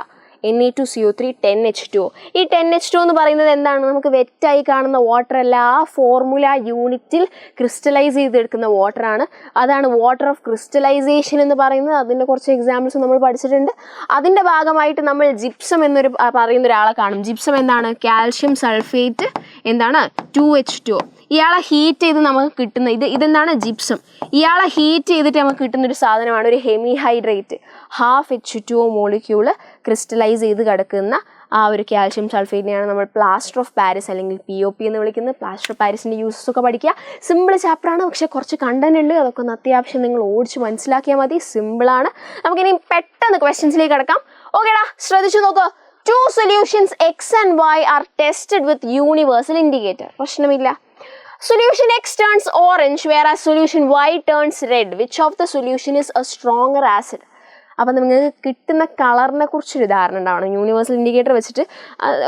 Na2CO3 10H2O. ഈ 10H2O എന്ന് പറയുന്നത് എന്താണ്? നമുക്ക് വെറ്റായി കാണുന്ന വാട്ടർ അല്ല, ആ ഫോർമുല യൂണിറ്റിൽ ക്രിസ്റ്റലൈസ് ചെയ്തെടുക്കുന്ന വാട്ടറാണ്. അതാണ് വാട്ടർ ഓഫ് ക്രിസ്റ്റലൈസേഷൻ എന്ന് പറയുന്നത്. അതിൻ്റെ കുറച്ച് എക്സാമ്പിൾസ് നമ്മൾ പഠിച്ചിട്ടുണ്ട്. അതിൻ്റെ ഭാഗമായിട്ട് നമ്മൾ ജിപ്സം എന്നൊരു പറയുന്ന ഒരാളെ കാണും. ജിപ്സം എന്താണ്? കാൽഷ്യം സൾഫേറ്റ് എന്താണ്? 2H2O. ഇയാളെ ഹീറ്റ് ചെയ്ത് നമുക്ക് കിട്ടുന്ന ഇതെന്താണ്? ജിപ്സം. ഇയാളെ ഹീറ്റ് ചെയ്തിട്ട് നമുക്ക് കിട്ടുന്ന ഒരു സാധനമാണ് ഒരു hemihydrate. Half H2O molecule crystallise ചെയ്ത് കിടക്കുന്ന ആ ഒരു കാൽഷ്യം സൾഫേറ്റിനെയാണ് നമ്മൾ പ്ലാസ്റ്റർ ഓഫ് പാരീസ് അല്ലെങ്കിൽ POP എന്ന് വിളിക്കുന്നത്. പ്ലാസ്റ്റർ ഓഫ് പാരീസിൻ്റെ യൂസസ് ഒക്കെ പഠിക്കുക. സിമ്പിൾ ചാപ്റ്ററാണ്, പക്ഷെ കുറച്ച് കണ്ടന്റ് ഉണ്ട്. അതൊക്കെ ഒന്ന് അത്യാവശ്യം നിങ്ങൾ ഓടിച്ച് മനസ്സിലാക്കിയാൽ മതി. സിമ്പിളാണ്. നമുക്കിനി പെട്ടെന്ന് ക്വസ്റ്റ്യൻസിലേക്ക് കിടക്കാം. ഓക്കേടാ, ശ്രദ്ധിച്ചു നോക്കുക. 2 solutions X and Y are tested with universal indicator. പ്രശ്നമില്ല. Solution X turns orange whereas solution Y turns red. Which of the solution is a stronger acid? അപ്പം നിങ്ങൾക്ക് കിട്ടുന്ന കളറിനെ കുറിച്ചൊരു ധാരണ ഉണ്ടാവണം. യൂണിവേഴ്സൽ ഇൻഡിക്കേറ്റർ വെച്ചിട്ട്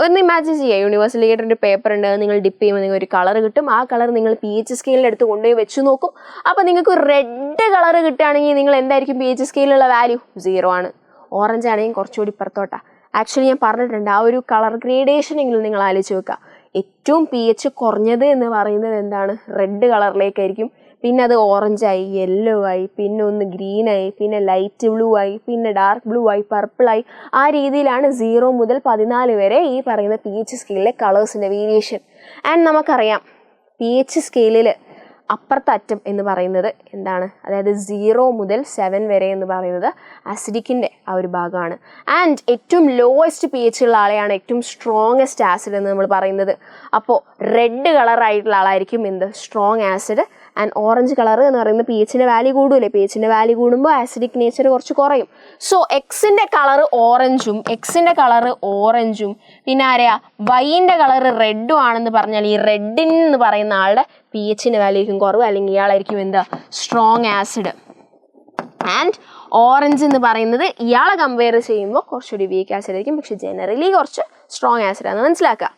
ഒന്ന് ഇമാജിൻ ചെയ്യുക. യൂണിവേഴ്സൽ ഇൻഡിക്കേറ്ററിൻ്റെ പേപ്പർ ഉണ്ട്, നിങ്ങൾ ഡിപ്പ് ചെയ്യുമ്പോൾ നിങ്ങൾക്ക് ഒരു കളർ കിട്ടും. ആ കളർ നിങ്ങൾ pH സ്കെയിലിൽ എടുത്ത് കൊണ്ടുപോയി വെച്ച് നോക്കും. അപ്പോൾ നിങ്ങൾക്ക് റെഡ് കളർ കിട്ടുകയാണെങ്കിൽ നിങ്ങൾ എന്തായിരിക്കും pH സ്കെയിലുള്ള വാല്യൂ? 0 ആണ്. ഓറഞ്ച് ആണെങ്കിൽ കുറച്ചുകൂടി പുറത്തോട്ടാണ്. ആക്ച്വലി ഞാൻ പറഞ്ഞിട്ടുണ്ട്, ആ ഒരു കളർ ഗ്രേഡേഷൻ എങ്കിലും നിങ്ങൾ ആലോചിച്ച് വെക്കുക. ഏറ്റവും pH കുറഞ്ഞത് എന്ന് പറയുന്നത് എന്താണ്? റെഡ് കളറിലേക്കായിരിക്കും. പിന്നെ അത് ഓറഞ്ചായി, യെല്ലോ ആയി, പിന്നെ ഒന്ന് ഗ്രീനായി, പിന്നെ ലൈറ്റ് ബ്ലൂ ആയി, പിന്നെ ഡാർക്ക് ബ്ലൂ ആയി, പർപ്പിളായി. ആ രീതിയിലാണ് 0 മുതൽ 14 വരെ ഈ പറയുന്ന pH സ്കെയിലിലെ കളേഴ്സിൻ്റെ വേരിയേഷൻ. ആൻഡ് നമുക്കറിയാം pH സ്കെയിലിൽ അപ്പുറത്തെ അറ്റം എന്ന് പറയുന്നത് എന്താണ്? അതായത് 0 മുതൽ 7 വരെ എന്ന് പറയുന്നത് ആസിഡിക്കിൻ്റെ ആ ഒരു ഭാഗമാണ്. ആൻഡ് ഏറ്റവും ലോവസ്റ്റ് pH ഉള്ള ആളെയാണ് ഏറ്റവും സ്ട്രോങ്ങസ്റ്റ് ആസിഡ് എന്ന് നമ്മൾ പറയുന്നത്. അപ്പോൾ റെഡ് കളറായിട്ടുള്ള ആളായിരിക്കും എന്ത്? Strong acid. And orange colour എന്ന് പറയുന്നത് pHൻ്റെ വാല്യൂ കൂടുമല്ലേ? pHൻ്റെ വാല്യൂ കൂടുമ്പോൾ ആസിഡിക് നേച്ചർ കുറച്ച് കുറയും. സോ എക്സിൻ്റെ കളർ ഓറഞ്ചും പിന്നെ ആരെയാ? വൈൻ്റെ കളർ റെഡും ആണെന്ന് പറഞ്ഞാൽ ഈ റെഡിന്ന് പറയുന്ന ആളുടെ pHൻ്റെ വാല്യൂ ആയിരിക്കും കുറവ്, അല്ലെങ്കിൽ ഇയാളായിരിക്കും എന്താ? Strong acid. ആൻഡ് ഓറഞ്ച് എന്ന് പറയുന്നത് ഇയാളെ കമ്പയർ ചെയ്യുമ്പോൾ കുറച്ചുകൂടി വീക്ക് ആസിഡ് ആയിരിക്കും, പക്ഷെ ജനറലി കുറച്ച് സ്ട്രോങ് ആസിഡാണെന്ന് മനസ്സിലാക്കുക.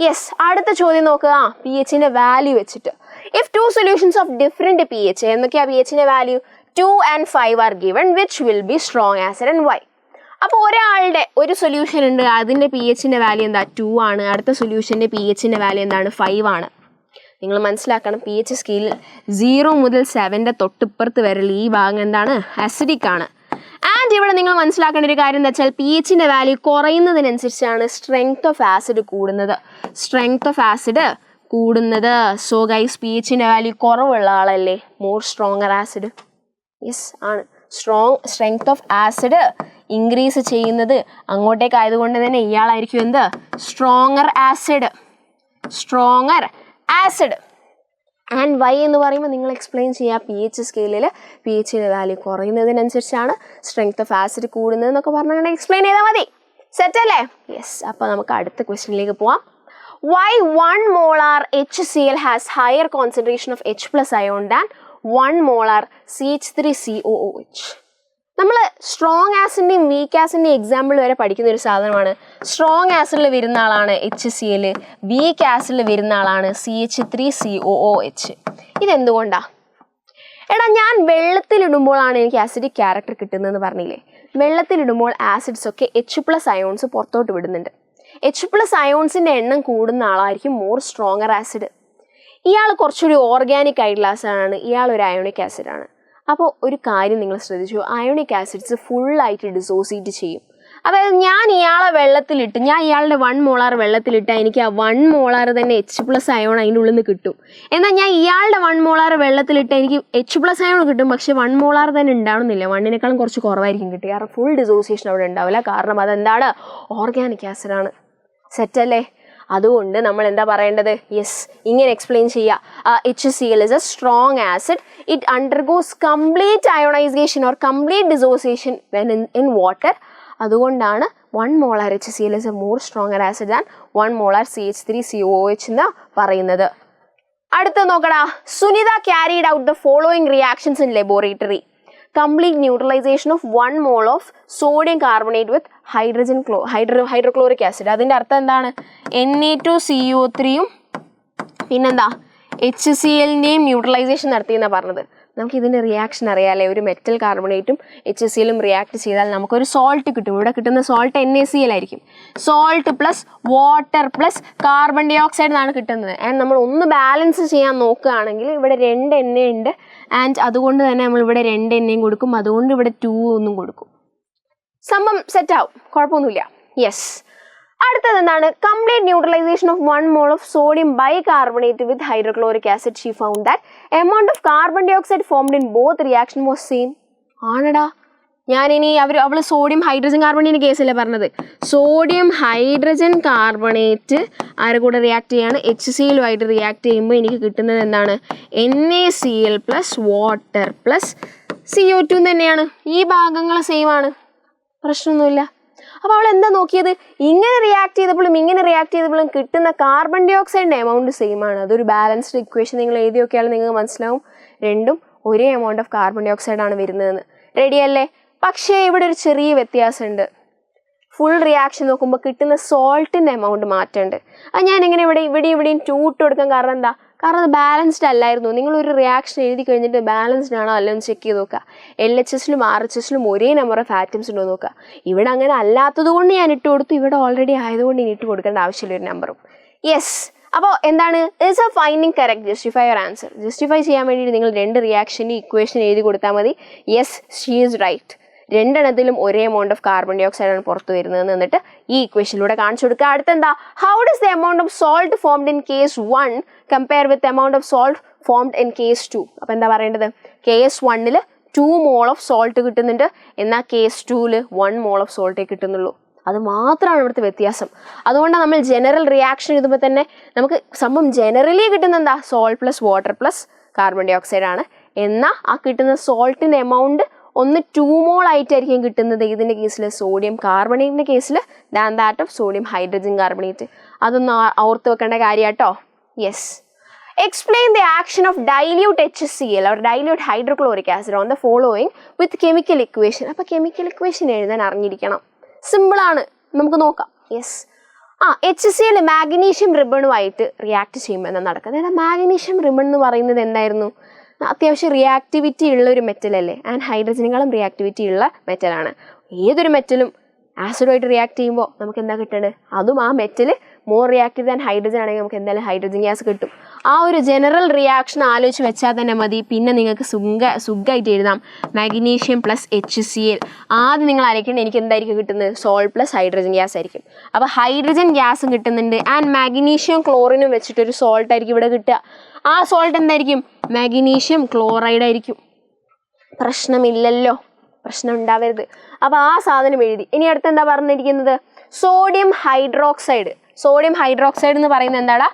യെസ്, അടുത്ത ചോദ്യം നോക്കുക. pHൻ്റെ വാല്യൂ വെച്ചിട്ട് if 2 solutions of different pH, എന്നൊക്കെയാ pHൻ്റെ വാല്യൂ? 2 and 5 are given, which will be strong acid and why? അപ്പോൾ ഒരാളുടെ ഒരു സൊല്യൂഷൻ ഉണ്ട്, അതിൻ്റെ pHൻ്റെ വാല്യൂ എന്താ? 2 ആണ്. അടുത്ത സൊല്യൂഷൻ്റെ pHൻ്റെ വാല്യൂ എന്താണ്? 5 ആണ്. നിങ്ങൾ മനസ്സിലാക്കണം, pH സ്കെയിലിൽ 0 മുതൽ 7ൻ്റെ തൊട്ടിപ്പുറത്ത് വരെയുള്ള ഈ ഭാഗം എന്താണ്? ആസിഡിക് ആണ്. ആൻഡ് ഇവിടെ നിങ്ങൾ മനസ്സിലാക്കേണ്ട ഒരു കാര്യം എന്താ വെച്ചാൽ pHൻ്റെ വാല്യൂ കുറയുന്നതിനനുസരിച്ചാണ് സ്ട്രെങ്ത് ഓഫ് ആസിഡ് കൂടുന്നത്. സോ ഗൈസ്, pHൻ്റെ വാല്യൂ കുറവുള്ള ആളല്ലേ മോർ സ്ട്രോങ്ങർ ആസിഡ്? യെസ് ആണ്. സ്ട്രെങ്ത് ഓഫ് ആസിഡ് ഇൻക്രീസ് ചെയ്യുന്നത് അങ്ങോട്ടേക്ക് ആയതുകൊണ്ട് തന്നെ ഇയാളായിരിക്കും എന്ത്? Stronger acid. ആൻഡ് വൈ എന്ന് പറയുമ്പോൾ നിങ്ങൾ എക്സ്പ്ലെയിൻ ചെയ്യുക. pH സ്കെയിലിൽ pHൻ്റെ വാല്യൂ കുറയുന്നതിനനുസരിച്ചാണ് സ്ട്രെങ്ത് ഓഫ് ആസിഡ് കൂടുന്നതെന്നൊക്കെ പറഞ്ഞാൽ എക്സ്പ്ലെയിൻ ചെയ്താൽ മതി. സെറ്റ് അല്ലേ? യെസ്. അപ്പോൾ നമുക്ക് അടുത്ത ക്വസ്റ്റ്യനിലേക്ക് പോവാം. Why 1 molar HCl has higher concentration of H plus ion than 1 molar CH3COOH? നമ്മൾ സ്ട്രോങ് ആസിഡിൻ്റെയും വീക്ക് ആസിഡിൻ്റെയും എക്സാമ്പിൾ വരെ പഠിക്കുന്ന ഒരു സാധനമാണ്. സ്ട്രോങ് ആസിഡിൽ വരുന്ന ആളാണ് HCl, വീക്ക് ആസിഡിൽ വരുന്ന ആളാണ് CH3COOH. ഇതെന്തുകൊണ്ടാണ്? എടാ, ഞാൻ വെള്ളത്തിലിടുമ്പോഴാണ് എനിക്ക് ആസിഡിക് ക്യാരക്ടർ കിട്ടുന്നതെന്ന് പറഞ്ഞില്ലേ? വെള്ളത്തിലിടുമ്പോൾ ആസിഡ്സ് ഒക്കെ H+ അയോൺസ് പുറത്തോട്ട് വിടുന്നുണ്ട്. H+ അയോൺസിൻ്റെ എണ്ണം കൂടുന്ന ആളായിരിക്കും മോർ സ്ട്രോങ്ങർ ആസിഡ്. ഇയാൾ കുറച്ചുകൂടി ഓർഗാനിക് ആയിട്ടുള്ള ആസിഡാണ്, ഇയാൾ ഒരു അയോണിക് ആസിഡാണ്. അപ്പോൾ ഒരു കാര്യം നിങ്ങൾ ശ്രദ്ധിച്ചു, അയോണിക് ആസിഡ്സ് ഫുള്ളായിട്ട് ഡിസോസിയേറ്റ് ചെയ്യും. അതായത് ഞാൻ ഇയാളുടെ 1 മോളാർ വെള്ളത്തിലിട്ടാൽ എനിക്ക് ആ 1 മോളാർ തന്നെ H+ അയോൺ അതിൻ്റെ ഉള്ളിൽ നിന്ന് കിട്ടും. എന്നാൽ ഞാൻ ഇയാളുടെ 1 മോളാർ വെള്ളത്തിലിട്ട് എനിക്ക് H+ അയോൺ കിട്ടും, പക്ഷേ 1 മോളാർ തന്നെ ഉണ്ടാവണമെന്നില്ല, 1നേക്കാളും കുറച്ച് കുറവായിരിക്കും കിട്ടുക. കാരണം ഫുൾ ഡിസോസിയേഷൻ അവിടെ ഉണ്ടാവില്ല, കാരണം അതെന്താണ്? ഓർഗാനിക് ആസിഡാണ്. സെറ്റല്ലേ? അതുകൊണ്ട് നമ്മൾ എന്താ പറയേണ്ടത്? യെസ്, ഇങ്ങനെ എക്സ്പ്ലെയിൻ ചെയ്യുക. HCl is a strong acid. It undergoes complete ionization or complete dissociation when in water. അതുകൊണ്ടാണ് 1 molar HCl is a more stronger acid than 1 molar CH3COOH എന്ന് പറയുന്നത്. അടുത്ത നോക്കടാ. Sunitha carried out the following reactions in laboratory. Complete neutralization of 1 mole of sodium carbonate with hydrochloric acid. അതിൻ്റെ അർത്ഥം എന്താണ്? Na2CO3യും പിന്നെന്താ HClൻ്റെയും neutralisation നടത്തിയെന്നാണ് പറഞ്ഞത്. നമുക്ക് ഇതിൻ്റെ റിയാക്ഷൻ അറിയാമല്ലേ, ഒരു മെറ്റൽ കാർബണേറ്റും HCl റിയാക്ട് ചെയ്താൽ നമുക്കൊരു സോൾട്ട് കിട്ടും. ഇവിടെ കിട്ടുന്ന സോൾട്ട് NaCl ആയിരിക്കും. Salt plus water plus carbon dioxide എന്നാണ് കിട്ടുന്നത്. ആൻഡ് നമ്മൾ ഒന്ന് ബാലൻസ് ചെയ്യാൻ നോക്കുകയാണെങ്കിൽ ഇവിടെ 2 Na ഉണ്ട്. ആൻഡ് അതുകൊണ്ട് തന്നെ നമ്മൾ ഇവിടെ 2 Na കൊടുക്കും. അതുകൊണ്ട് ഇവിടെ 2 ഒന്നും കൊടുക്കും. സംഭവം സെറ്റാവും, കുഴപ്പമൊന്നുമില്ല. യെസ്. അടുത്തത് എന്താണ്? Complete neutralisation of 1 mole of sodium bicarbonate with hydrochloric acid. She found that amount of carbon dioxide formed in both reaction was same. ആണടാ, ഞാനിനി അവൾ സോഡിയം ഹൈഡ്രജൻ കാർബണേറ്റിൻ്റെ കേസല്ലേ പറഞ്ഞത്. സോഡിയം ഹൈഡ്രജൻ കാർബണേറ്റ് ആരെ കൂടെ റിയാക്ട് ചെയ്യാണ്? HCl react ചെയ്യുമ്പോൾ എനിക്ക് കിട്ടുന്നത് എന്താണ്? NaCl plus water plus CO2 തന്നെയാണ്. ഈ ഭാഗങ്ങൾ സെയിം ആണ്, പ്രശ്നമൊന്നുമില്ല. അപ്പോൾ അവൾ എന്താ നോക്കിയത്? ഇങ്ങനെ റിയാക്ട് ചെയ്തപ്പോഴും കിട്ടുന്ന കാർബൺ ഡൈ ഓക്സൈഡിൻ്റെ എമൗണ്ട് സെയിം ആണ്. അതൊരു ബാലൻസ്ഡ് ഇക്വേഷൻ നിങ്ങൾ എഴുതി നോക്കിയാൽ നിങ്ങൾക്ക് മനസ്സിലാവും രണ്ടും ഒരേ എമൗണ്ട് ഓഫ് കാർബൺ ഡൈ ഓക്സൈഡാണ് വരുന്നതെന്ന്. റെഡിയല്ലേ? പക്ഷേ ഇവിടെ ഒരു ചെറിയ വ്യത്യാസമുണ്ട്. ഫുൾ റിയാക്ഷൻ നോക്കുമ്പോൾ കിട്ടുന്ന സോൾട്ടിൻ്റെ എമൗണ്ട് മാറ്റമുണ്ട്. അത് ഞാനിങ്ങനെ ഇവിടെയും 2 ഇട്ട് കൊടുക്കാൻ കാരണം എന്താ? കാരണം അത് ബാലൻസ്ഡ് അല്ലായിരുന്നു. നിങ്ങളൊരു റിയാക്ഷൻ എഴുതി കഴിഞ്ഞിട്ട് ബാലൻസ്ഡ് ആണോ അല്ലോ എന്ന് ചെക്ക് ചെയ്ത് നോക്കുക. LHSലും RHSലും ഒരേ നമ്പർ ഓഫ് ആറ്റംസ് ഉണ്ടോ നോക്കുക. ഇവിടെ അങ്ങനെ അല്ലാത്തത് കൊണ്ട് ഞാൻ ഇട്ട് കൊടുത്തു. ഇവിടെ ഓൾറെഡി ആയതുകൊണ്ട് ഇനി ഇട്ട് കൊടുക്കേണ്ട ആവശ്യമില്ല ഒരു നമ്പറും. യെസ്. അപ്പോൾ എന്താണ്? Is A finding correct? Justify your answer. Justify ചെയ്യാൻ വേണ്ടിയിട്ട് നിങ്ങൾ 2 റിയാക്ഷൻ്റെ ഇക്വേഷൻ എഴുതി കൊടുത്താൽ മതി. Yes, she is right. 2 എണ്ണത്തിലും ഒരേ amount of carbon dioxide ആണ് പുറത്ത് വരുന്നതെന്ന് എന്നിട്ട് ഈ ഇക്വേഷനിലൂടെ കാണിച്ചു കൊടുക്കുക. അടുത്തെന്താ? How does the amount of salt formed in case 1 compare with amount of salt formed in case 2? അപ്പോൾ എന്താ പറയേണ്ടത്? കേസ് 1 2 mole ഓഫ് സോൾട്ട് കിട്ടുന്നുണ്ട്, എന്നാൽ കേസ് 2 1 mole ഓഫ് സോൾട്ടേ കിട്ടുന്നുള്ളൂ. അത് മാത്രമാണ് ഇവിടുത്തെ വ്യത്യാസം. അതുകൊണ്ടാണ് നമ്മൾ ജനറൽ റിയാക്ഷൻ എഴുതുമ്പോൾ തന്നെ നമുക്ക് സംഭവം ജനറലി കിട്ടുന്ന എന്താ? Salt plus water plus carbon dioxide ആണ്. എന്നാൽ ആ കിട്ടുന്ന സോൾട്ടിൻ്റെ എമൗണ്ട് ഒന്ന് 2 mole ആയിട്ടായിരിക്കും കിട്ടുന്നത് ഇതിൻ്റെ കേസിൽ, സോഡിയം കാർബണേറ്റിൻ്റെ കേസിൽ, than that of sodium hydrogen carbonate. അതൊന്ന് ഓർത്ത് വെക്കേണ്ട കാര്യം കേട്ടോ. Yes. Explain the action of dilute HCl or dilute hydrochloric acid on the following with chemical equation. അപ്പോൾ കെമിക്കൽ ഇക്വേഷൻ എഴുതാൻ അറിഞ്ഞിരിക്കണം. സിമ്പിളാണ്, നമുക്ക് നോക്കാം. യെസ്. HCl മാഗ്നീഷ്യം റിബണുമായിട്ട് റിയാക്ട് ചെയ്യുമ്പോൾ എന്താ നടക്കുക? അതായത് മാഗ്നീഷ്യം റിബൺ എന്ന് പറയുന്നത് എന്തായിരുന്നു? അത്യാവശ്യം റിയാക്ടിവിറ്റി ഉള്ള ഒരു മെറ്റലല്ലേ. ആൻഡ് ഹൈഡ്രജനേക്കാളും റിയാക്ടിവിറ്റി ഉള്ള മെറ്റലാണ്. ഏതൊരു മെറ്റലും ആസിഡുമായിട്ട് റിയാക്ട് ചെയ്യുമ്പോൾ നമുക്ക് എന്താ കിട്ടുന്നത്? അതും ആ metal more reactive than hydrogen ആണെങ്കിൽ നമുക്ക് എന്തായാലും ഹൈഡ്രജൻ ഗ്യാസ് കിട്ടും. ആ ഒരു ജനറൽ റിയാക്ഷൻ ആലോചിച്ച് വെച്ചാൽ തന്നെ മതി. പിന്നെ നിങ്ങൾക്ക് സുഖമായിട്ട് എഴുതാം മാഗ്നീഷ്യം പ്ലസ് HCl. ആദ്യം നിങ്ങൾ അരയ്ക്കേണ്ടത് എനിക്ക് എന്തായിരിക്കും കിട്ടുന്നത്? സോൾട്ട് പ്ലസ് ഹൈഡ്രജൻ ഗ്യാസ് ആയിരിക്കും. അപ്പോൾ ഹൈഡ്രജൻ ഗ്യാസും കിട്ടുന്നുണ്ട് ആൻഡ് മാഗ്നീഷ്യം ക്ലോറിനും വെച്ചിട്ടൊരു സോൾട്ട് ആയിരിക്കും ഇവിടെ കിട്ടുക. ആ സോൾട്ട് എന്തായിരിക്കും? മാഗ്നീഷ്യം ക്ലോറൈഡ് ആയിരിക്കും. പ്രശ്നമില്ലല്ലോ, പ്രശ്നം ഉണ്ടാവരുത്. അപ്പോൾ ആ സാധനം എഴുതി. ഇനി അടുത്ത് എന്താ പറഞ്ഞിരിക്കുന്നത്? Sodium hydroxide. സോഡിയം ഹൈഡ്രോക്സൈഡ് എന്ന് പറയുന്നത് എന്താടാ?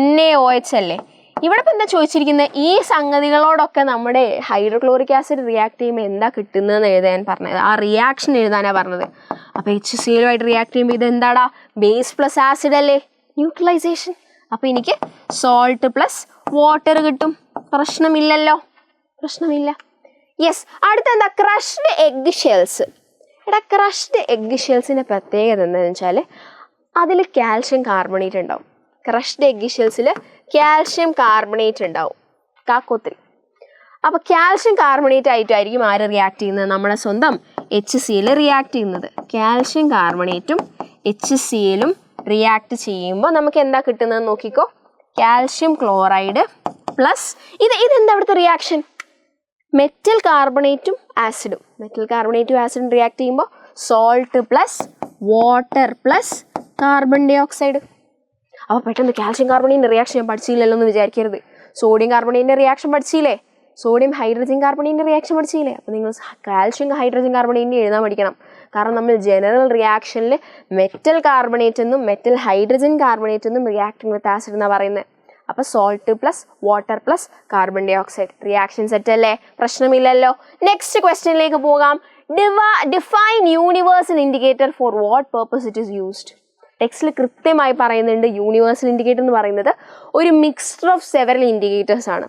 NaOH അല്ലേ. ഇവിടെ ഇപ്പം എന്താ ചോദിച്ചിരിക്കുന്നത്? ഈ സംഗതികളോടൊക്കെ നമ്മുടെ ഹൈഡ്രോക്ലോറിക് ആസിഡ് റിയാക്ട് ചെയ്യുമ്പോൾ എന്താ കിട്ടുന്നതെന്ന് എഴുതാൻ പറഞ്ഞത്. ആ റിയാക്ഷൻ എഴുതാനാണ് പറഞ്ഞത്. അപ്പോൾ HCl റിയാക്ട് ചെയ്യുമ്പോൾ ഇതെന്താടാ? ബേസ് പ്ലസ് ആസിഡ് അല്ലേ, ന്യൂട്രലൈസേഷൻ. അപ്പോൾ എനിക്ക് സോൾട്ട് പ്ലസ് വാട്ടർ കിട്ടും. പ്രശ്നമില്ലല്ലോ, പ്രശ്നമില്ല. യെസ്. അടുത്തെന്താ? Crushed egg shells. Crushed egg ഷെൽസിൻ്റെ പ്രത്യേകത എന്താണെന്ന് വെച്ചാൽ അതിൽ കാൽഷ്യം കാർബണേറ്റ് ഉണ്ടാവും. ക്രഷ്ഡ് എഗ് ഷെൽസിൽ കാൽഷ്യം കാർബണേറ്റ് ഉണ്ടാവും കാക്കോത്തിൽ. അപ്പോൾ കാൽഷ്യം കാർബണേറ്റ് ആയിട്ടായിരിക്കും ആര് റിയാക്ട് ചെയ്യുന്നത്? നമ്മുടെ സ്വന്തം HCl റിയാക്ട് ചെയ്യുന്നത്. കാൽഷ്യം കാർബണേറ്റും HCl റിയാക്ട് ചെയ്യുമ്പോൾ നമുക്ക് എന്താ കിട്ടുന്നതെന്ന് നോക്കിക്കോ. കാൽഷ്യം ക്ലോറൈഡ് പ്ലസ് ഇതെന്താ അവിടുത്തെ റിയാക്ഷൻ? മെറ്റൽ കാർബണേറ്റും ആസിഡും. മെറ്റൽ കാർബണേറ്റും ആസിഡും റിയാക്ട് ചെയ്യുമ്പോൾ salt plus water plus carbon dioxide. അപ്പോൾ പെട്ടെന്ന് കാൽഷ്യം കാർബണേറ്റിൻ്റെ റിയാക്ഷൻ ഞാൻ പഠിച്ചില്ലല്ലോ എന്ന് വിചാരിക്കരുത്. സോഡിയം കാർബണേറ്റിൻ്റെ റിയാക്ഷൻ പഠിച്ചില്ലേ? സോഡിയം ഹൈഡ്രജൻ കാർബണേറ്റിൻ്റെ റിയാക്ഷൻ പഠിച്ചില്ലേ? അപ്പോൾ നിങ്ങൾ കാൽഷ്യം ഹൈഡ്രജൻ കാർബണേറ്റിനെ എഴുതാൻ പഠിക്കണം. കാരണം നമ്മൾ ജനറൽ റിയാക്ഷനിൽ മെറ്റൽ കാർബണേറ്റ് എന്നും മെറ്റൽ ഹൈഡ്രജൻ കാർബണേറ്റ് എന്നും റിയാക്ടിങ് വിത്ത് ആസിഡ് എന്നാണ് പറയുന്നത്. അപ്പോൾ salt plus water plus carbon dioxide reaction set അല്ലേ? പ്രശ്നമില്ലല്ലോ. നെക്സ്റ്റ് ക്വസ്റ്റ്യനിലേക്ക് പോകാം. Define universal indicator for what purpose it is used. ടെക്സ്റ്റിൽ കൃത്യമായി പറയുന്നുണ്ട് യൂണിവേഴ്സൽ ഇൻഡിക്കേറ്റർ എന്ന് പറയുന്നത് ഒരു മിക്സ്ചർ ഓഫ് സെവറൽ ഇൻഡിക്കേറ്റേഴ്സ് ആണ്.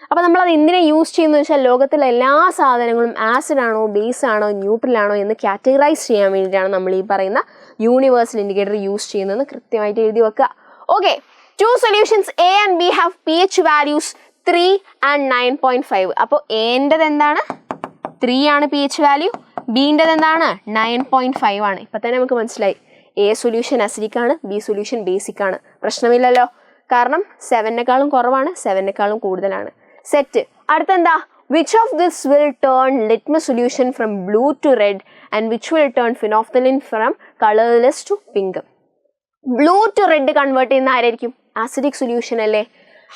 അപ്പോൾ നമ്മളത് എന്തിനെ യൂസ് ചെയ്യുന്നത് വെച്ചാൽ ലോകത്തിലെ എല്ലാ സാധനങ്ങളും ആസിഡ് ആണോ ബേസ് ആണോ ന്യൂട്രൽ ആണോ എന്ന് കാറ്റഗറൈസ് ചെയ്യാൻ വേണ്ടിയിട്ടാണ് നമ്മൾ ഈ പറയുന്ന യൂണിവേഴ്സൽ ഇൻഡിക്കേറ്റർ യൂസ് ചെയ്യുന്നതെന്ന് കൃത്യമായിട്ട് എഴുതി വെക്കുക. Okay. 2 solutions A and B have pH values 3 and 9.5. അപ്പോൾ എൻ്റെത് എന്താണ്? 3 ആണ് പി എച്ച് വാല്യൂ, ബീൻ്റെത് എന്താണ്? 9.5 ആണ്. ഇപ്പം തന്നെ നമുക്ക് മനസ്സിലായി എ സൊല്യൂഷൻ അസിഡിക് ആണ്, ബി സൊല്യൂഷൻ ബേസിക് ആണ്. പ്രശ്നമില്ലല്ലോ, കാരണം 7-നേക്കാളും കുറവാണ്, 7-നേക്കാളും കൂടുതലാണ്. Set. അടുത്തെന്താ? Which of this will turn litmus solution from blue to red and which will turn phenolphthalein from colorless to pink? Blue to red convert ചെയ്യുന്ന ആരായിരിക്കും? Acidic solution അല്ലേ.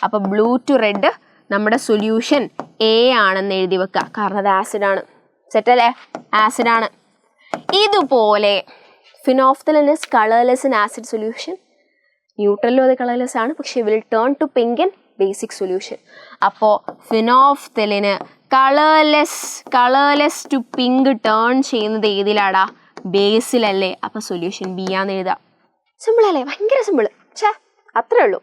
അപ്പോൾ blue to red നമ്മുടെ solution A ആണെന്ന് എഴുതി വെക്കുക, കാരണം അത് ആസിഡാണ്. സെറ്റല്ലേ? ആസിഡാണ്. ഇതുപോലെ phenolphthalein is colourless in acid solution. ന്യൂട്രലും അത് കളർലെസ് ആണ്, പക്ഷേ will turn to pink in basic solution. അപ്പോൾ ഫിനോഫ്തലിന് കളർലെസ് ടു പിങ്ക് ടേൺ ചെയ്യുന്നത് ഏതിലാടാ? ബേസിലല്ലേ. അപ്പോൾ സൊല്യൂഷൻ ബി ആണെന്ന് എഴുതാം. സിമ്പിൾ അല്ലേ? ഭയങ്കര സിമ്പിൾ. അത്രേ ഉള്ളൂ.